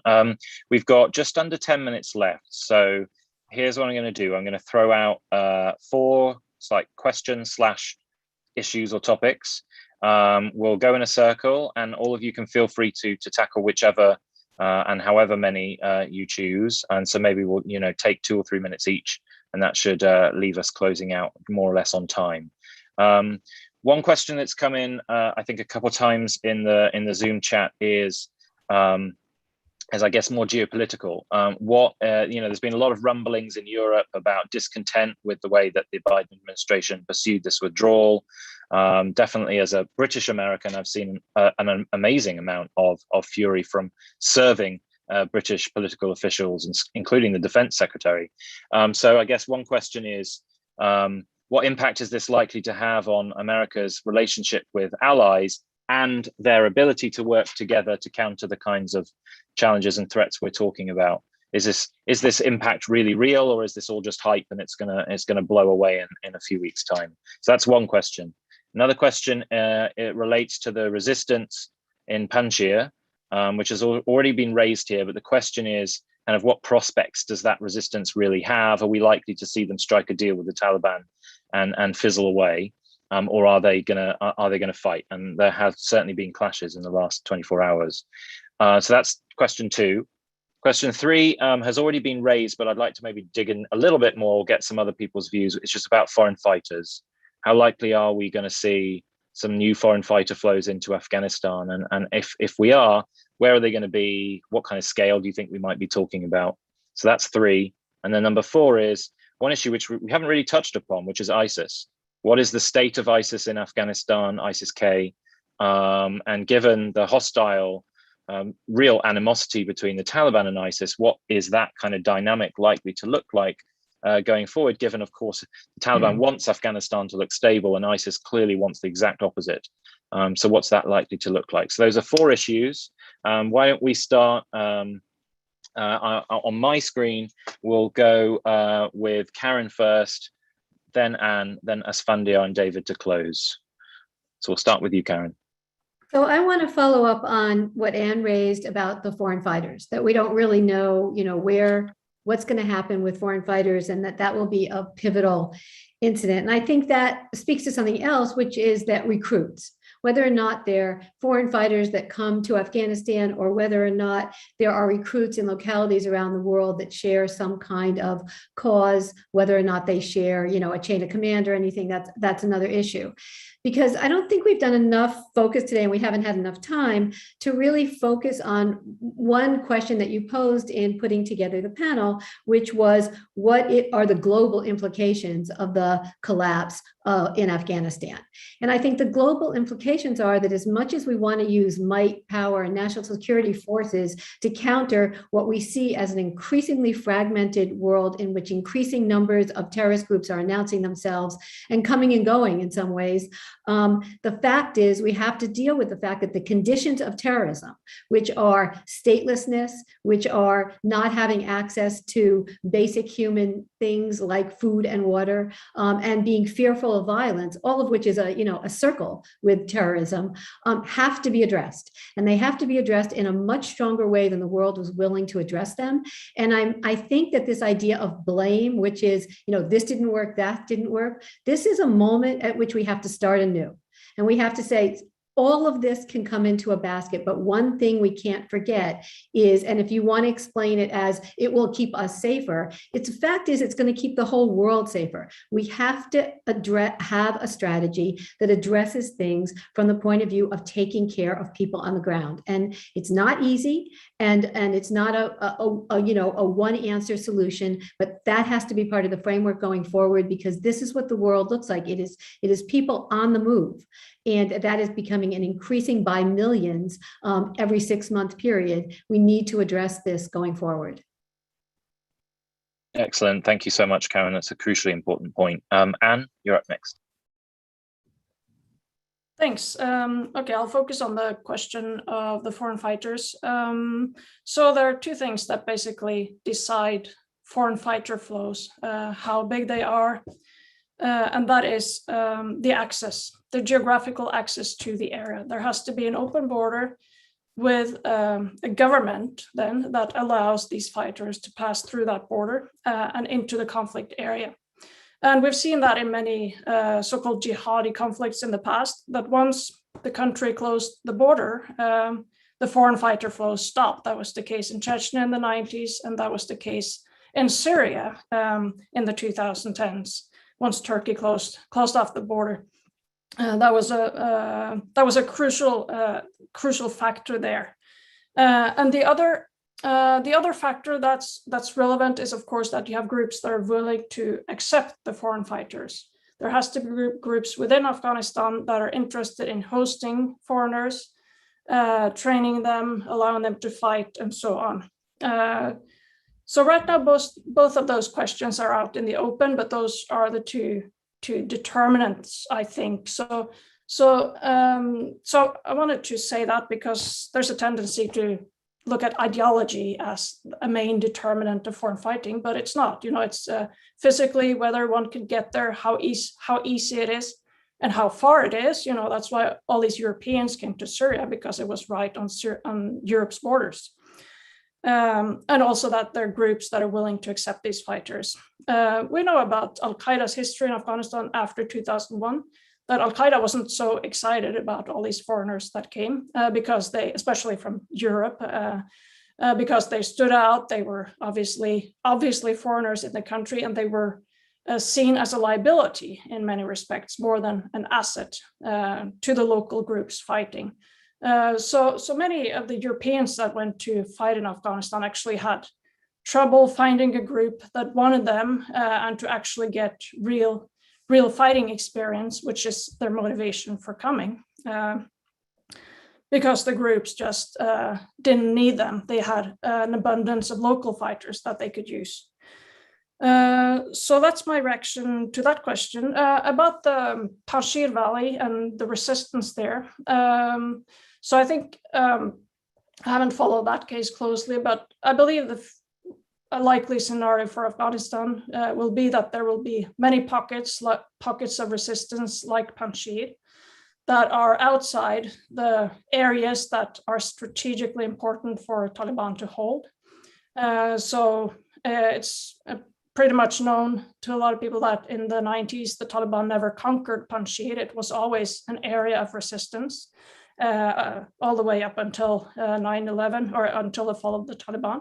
We've got just under 10 minutes left. So here's what I'm going to do. I'm going to throw out 4 questions / issues or topics. We'll go in a circle, and all of you can feel free to tackle whichever and however many you choose. And so maybe we'll take 2 or 3 minutes each, and that should leave us closing out more or less on time. One question that's come in, I think, a couple of times in the Zoom chat is I guess more geopolitical. There's been a lot of rumblings in Europe about discontent with the way that the Biden administration pursued this withdrawal. Definitely, as a British American, I've seen an amazing amount of fury from serving British political officials, including the Defense Secretary. So I guess one question is, what impact is this likely to have on America's relationship with allies and their ability to work together to counter the kinds of challenges and threats we're talking about? Is this impact really real, or is this all just hype and it's gonna blow away in a few weeks' time? So that's one question. Another question, it relates to the resistance in Panjshir, which has already been raised here, but the question is, kind of what prospects does that resistance really have? Are we likely to see them strike a deal with the Taliban and fizzle away, or are they gonna fight? And there have certainly been clashes in the last 24 hours. So that's question 2. Question 3 has already been raised, but I'd like to maybe dig in a little bit more, get some other people's views. It's just about foreign fighters. How likely are we going to see some new foreign fighter flows into Afghanistan? And if we are, where are they going to be? What kind of scale do you think we might be talking about? So that's 3. And then number 4 is one issue which we haven't really touched upon, which is ISIS. What is the state of ISIS in Afghanistan, ISIS-K? And given the hostile, real animosity between the Taliban and ISIS, what is that kind of dynamic likely to look like going forward, given, of course, the Taliban wants Afghanistan to look stable and ISIS clearly wants the exact opposite. So what's that likely to look like? So those are 4 issues. Why don't we start on my screen? We'll go with Karen first, then Anne, then Esfandiar and David to close. So we'll start with you, Karen. So I want to follow up on what Anne raised about the foreign fighters, that we don't really know, what's going to happen with foreign fighters, and that will be a pivotal incident. And I think that speaks to something else, which is that recruits. whether or not they're foreign fighters that come to Afghanistan, or whether or not there are recruits in localities around the world that share some kind of cause, whether or not they share, a chain of command or anything, that's another issue. Because I don't think we've done enough focus today, and we haven't had enough time to really focus on one question that you posed in putting together the panel, which was, what are the global implications of the collapse in Afghanistan? And I think the global implications are that as much as we want to use might, power, and national security forces to counter what we see as an increasingly fragmented world in which increasing numbers of terrorist groups are announcing themselves and coming and going in some ways, the fact is we have to deal with the fact that the conditions of terrorism, which are statelessness, which are not having access to basic human things like food and water, and being fearful of violence, all of which is a circle with terrorism, have to be addressed. And they have to be addressed in a much stronger way than the world was willing to address them. And I think that this idea of blame, which is, this didn't work, that didn't work, this is a moment at which we have to start anew. And we have to say, all of this can come into a basket, but one thing we can't forget is, and if you want to explain it as it will keep us safer, the fact is it's going to keep the whole world safer. We have to have a strategy that addresses things from the point of view of taking care of people on the ground. And it's not easy, and it's not a one answer solution, but that has to be part of the framework going forward, because this is what the world looks like. It is people on the move. And that is becoming an increasing by millions every 6-month period. We need to address this going forward. Excellent. Thank you so much, Karen. That's a crucially important point. Anne, you're up next. Thanks. Okay, I'll focus on the question of the foreign fighters. So there are two things that basically decide foreign fighter flows, how big they are, and that is the geographical access to the area. There has to be an open border with a government then that allows these fighters to pass through that border and into the conflict area. And we've seen that in many so-called jihadi conflicts in the past, that once the country closed the border, the foreign fighter flows stopped. That was the case in Chechnya in the 90s, and that was the case in Syria in the 2010s, once Turkey closed off the border. That was a crucial factor there. And the other factor that's relevant is, of course, that you have groups that are willing to accept the foreign fighters. There has to be groups within Afghanistan that are interested in hosting foreigners, training them, allowing them to fight, and so on. So right now, both of those questions are out in the open, but those are the two determinants, I think. So I wanted to say that because there's a tendency to look at ideology as a main determinant of foreign fighting, but it's not. It's physically whether one can get there, how easy it is, and how far it is. That's why all these Europeans came to Syria, because it was right on Europe's borders. And also that there are groups that are willing to accept these fighters. We know about Al-Qaeda's history in Afghanistan after 2001, that Al-Qaeda wasn't so excited about all these foreigners that came because they, especially from Europe, because they stood out. They were obviously foreigners in the country, and they were seen as a liability in many respects, more than an asset to the local groups fighting. So many of the Europeans that went to fight in Afghanistan actually had trouble finding a group that wanted them and to actually get real fighting experience, which is their motivation for coming, because the groups just didn't need them. They had an abundance of local fighters that they could use. So that's my reaction to that question. About the Panjshir Valley and the resistance there. So I think I haven't followed that case closely, but I believe a likely scenario for Afghanistan will be that there will be many pockets of resistance like Panjshir that are outside the areas that are strategically important for Taliban to hold. So it's pretty much known to a lot of people that in the 90s, the Taliban never conquered Panjshir. It was always an area of resistance all the way up until 9/11 or until the fall of the Taliban.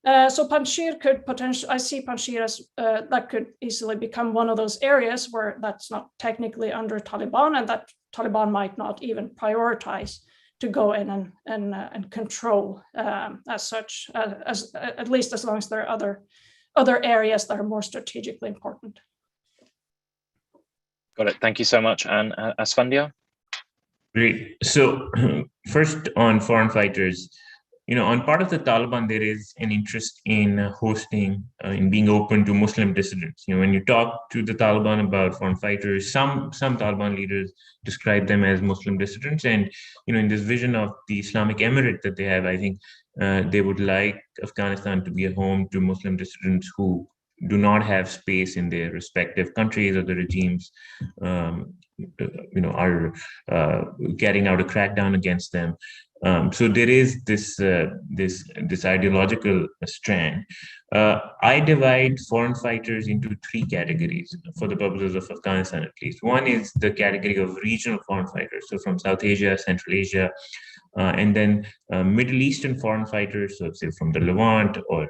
So Panjshir could potentially, I see Panjshir as that could easily become one of those areas where that's not technically under Taliban, and that Taliban might not even prioritize to go in and control as such, as at least as long as there are other areas that are more strategically important. Got it. Thank you so much. And Esfandiar? Great. So first on foreign fighters, on part of the Taliban, there is an interest in hosting, in being open to Muslim dissidents. When you talk to the Taliban about foreign fighters, some Taliban leaders describe them as Muslim dissidents. And, in this vision of the Islamic Emirate that they have, I think they would like Afghanistan to be a home to Muslim dissidents who do not have space in their respective countries, or the regimes, are carrying out a crackdown against them. So there is this ideological strand. I divide foreign fighters into three categories for the purposes of Afghanistan, at least. One is the category of regional foreign fighters, so from South Asia, Central Asia, and then Middle Eastern foreign fighters, so say from the Levant or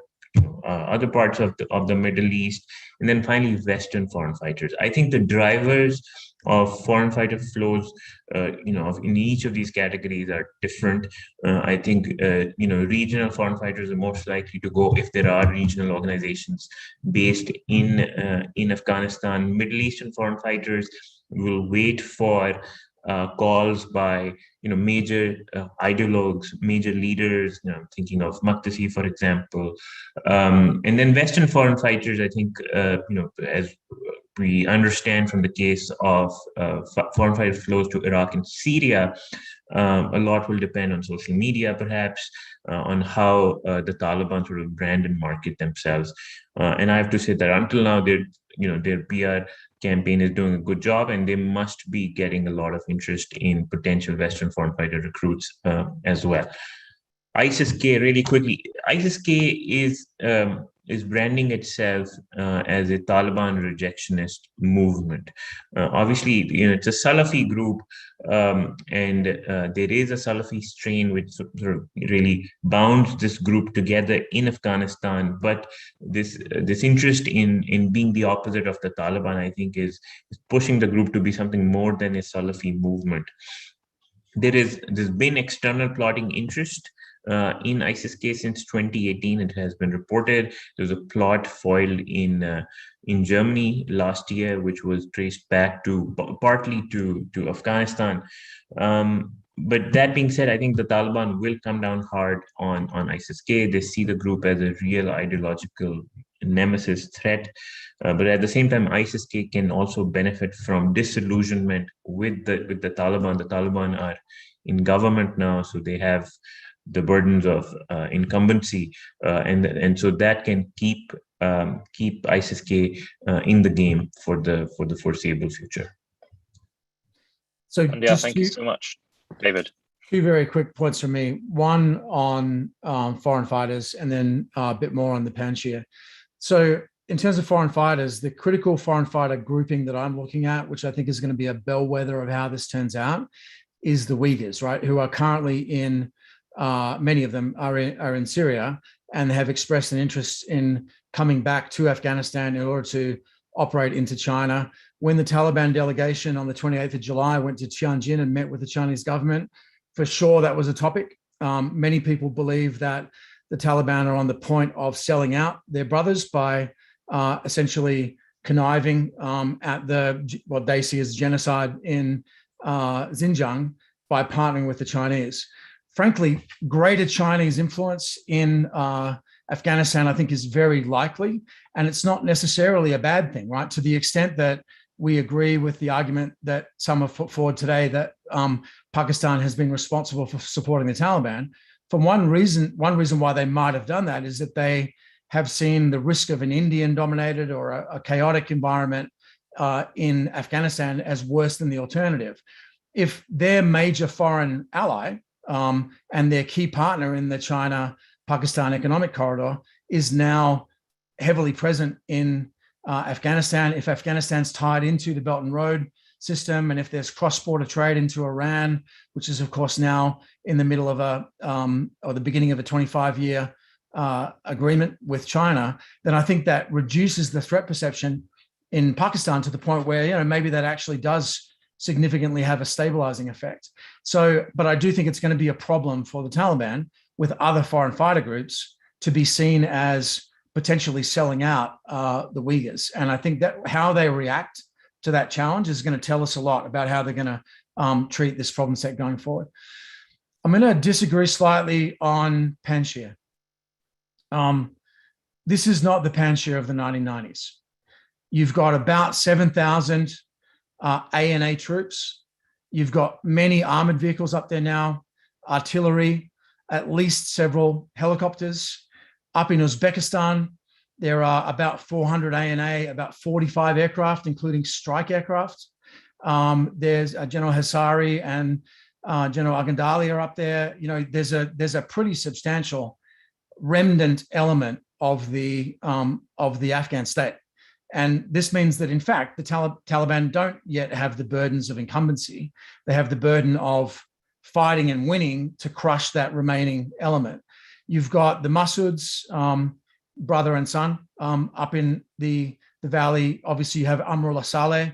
other parts of the Middle East, and then finally Western foreign fighters. I think the drivers of foreign fighter flows, in each of these categories are different. I think, regional foreign fighters are most likely to go if there are regional organizations based in Afghanistan. Middle Eastern foreign fighters will wait for calls by major ideologues, major leaders. I'm thinking of Maqdisi, for example, and then Western foreign fighters. I think as we understand from the case of foreign fighter flows to Iraq and Syria, a lot will depend on social media, perhaps, on how the Taliban sort of brand and market themselves. And I have to say that until now, their PR campaign is doing a good job, and they must be getting a lot of interest in potential Western foreign fighter recruits as well. ISIS-K, really quickly. ISIS-K is branding itself as a Taliban rejectionist movement. Obviously, it's a Salafi group, and there is a Salafi strain which sort of really bounds this group together in Afghanistan. But this interest in being the opposite of the Taliban, I think, is pushing the group to be something more than a Salafi movement. There's been external plotting interest in ISIS-K since 2018. It has been reported. There was a plot foiled in Germany last year, which was traced back partly to Afghanistan. But that being said, I think the Taliban will come down hard on ISIS-K. They see the group as a real ideological nemesis threat. But at the same time, ISIS-K can also benefit from disillusionment with the Taliban. The Taliban are in government now, so they have the burdens of incumbency, and so that can keep ISIS-K in the game for the foreseeable future. So thank you so much, David. Two very quick points from me. One on foreign fighters, and then a bit more on the Panjshir. So in terms of foreign fighters, the critical foreign fighter grouping that I'm looking at, which I think is going to be a bellwether of how this turns out, is the Uyghurs, right? Who are currently in, many of them are in Syria, and have expressed an interest in coming back to Afghanistan in order to operate into China. When the Taliban delegation on the 28th of July went to Tianjin and met with the Chinese government, for sure that was a topic. Many people believe that the Taliban are on the point of selling out their brothers by essentially conniving at what they see as genocide in Xinjiang by partnering with the Chinese. Frankly, greater Chinese influence in Afghanistan, I think, is very likely, and it's not necessarily a bad thing, right? To the extent that we agree with the argument that some have put forward today that Pakistan has been responsible for supporting the Taliban. For one reason why they might have done that is that they have seen the risk of an Indian-dominated or a chaotic environment in Afghanistan as worse than the alternative. If their major foreign ally and their key partner in the China-Pakistan economic corridor is now heavily present in Afghanistan. If Afghanistan's tied into the Belt and Road system, and if there's cross-border trade into Iran, which is of course now in the middle of or the beginning of a 25-year agreement with China, then I think that reduces the threat perception in Pakistan to the point where, maybe that actually does significantly have a stabilizing effect. So, but I do think it's going to be a problem for the Taliban with other foreign fighter groups to be seen as potentially selling out the Uyghurs. And I think that how they react to that challenge is going to tell us a lot about how they're going to treat this problem set going forward. I'm going to disagree slightly on Panjshir. This is not the Panjshir of the 1990s. You've got about 7,000 ANA troops. You've got many armored vehicles up there now, artillery, at least several helicopters. Up in Uzbekistan, there are about 400 ANA, about 45 aircraft, including strike aircraft. There's General Hassari and General Agandali are up there. There's a pretty substantial remnant element of the Afghan state. And this means that, in fact, the Taliban don't yet have the burdens of incumbency. They have the burden of fighting and winning to crush that remaining element. You've got the Masouds, brother and son, up in the valley. Obviously, you have Amrullah Saleh.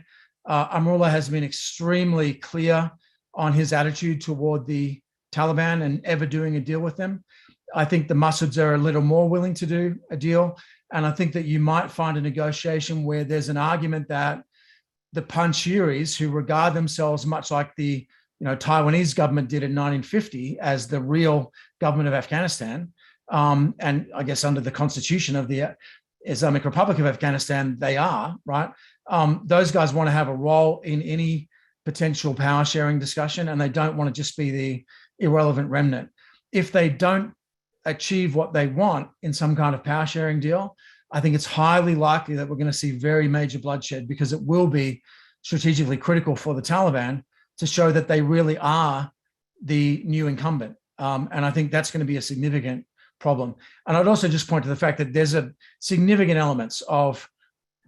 Amrullah has been extremely clear on his attitude toward the Taliban and ever doing a deal with them. I think the Masouds are a little more willing to do a deal. And I think that you might find a negotiation where there's an argument that the Panjshiris, who regard themselves much like the Taiwanese government did in 1950 as the real government of Afghanistan, and I guess under the constitution of the Islamic Republic of Afghanistan, they are, right? Those guys want to have a role in any potential power sharing discussion, and they don't want to just be the irrelevant remnant. If they don't achieve what they want in some kind of power sharing deal, I think it's highly likely that we're going to see very major bloodshed, because it will be strategically critical for the Taliban to show that they really are the new incumbent. And I think that's going to be a significant problem. And I'd also just point to the fact that there's a significant elements of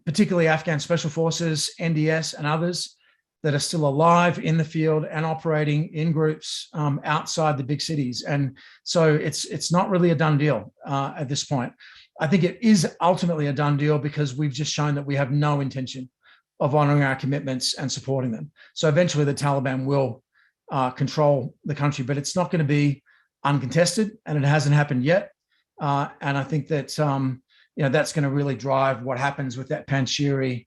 particularly Afghan special forces, NDS and others that are still alive in the field and operating in groups outside the big cities. And so it's not really a done deal at this point. I think it is ultimately a done deal because we've just shown that we have no intention of honoring our commitments and supporting them. So eventually the Taliban will control the country, but it's not going to be uncontested, and it hasn't happened yet. And I think that that's going to really drive what happens with that Panjshiri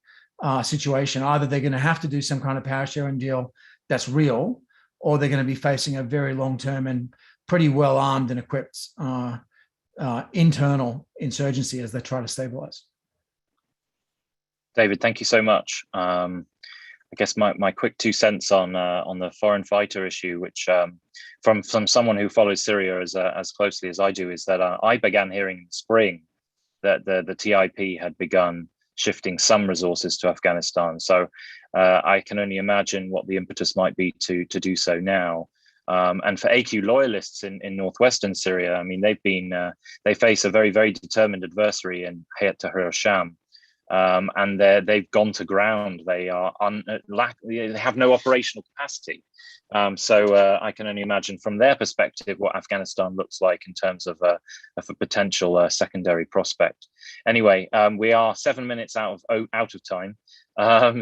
situation. Either they're going to have to do some kind of power sharing deal that's real, or they're going to be facing a very long-term and pretty well armed and equipped internal insurgency as they try to stabilize. David, thank you so much. I guess my quick 2 cents on the foreign fighter issue, which from someone who follows Syria as closely as I do, is that I began hearing in the spring that the TIP had begun shifting some resources to Afghanistan. So I can only imagine what the impetus might be to do so now. And for AQ loyalists in northwestern Syria, I mean, they face a very, very determined adversary in Hayat Tahrir al-Sham. And they've gone to ground. They they have no operational capacity. So I can only imagine from their perspective what Afghanistan looks like in terms of a potential secondary prospect. Anyway, we are 7 minutes out of time,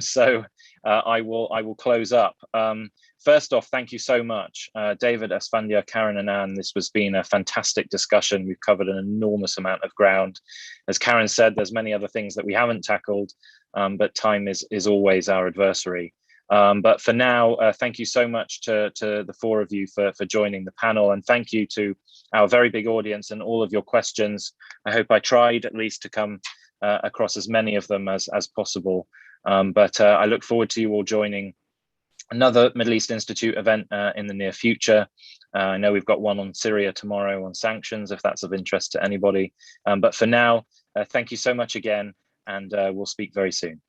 so I will close up. First off, thank you so much, David, Esfandiar, Karen, and Anne. This has been a fantastic discussion. We've covered an enormous amount of ground. As Karen said, there's many other things that we haven't tackled, but time is always our adversary. But for now, thank you so much to the 4 of you for joining the panel, and thank you to our very big audience and all of your questions. I hope I tried at least to come across as many of them as possible. But I look forward to you all joining another Middle East Institute event in the near future. I know we've got one on Syria tomorrow on sanctions, if that's of interest to anybody. But for now, thank you so much again, and we'll speak very soon.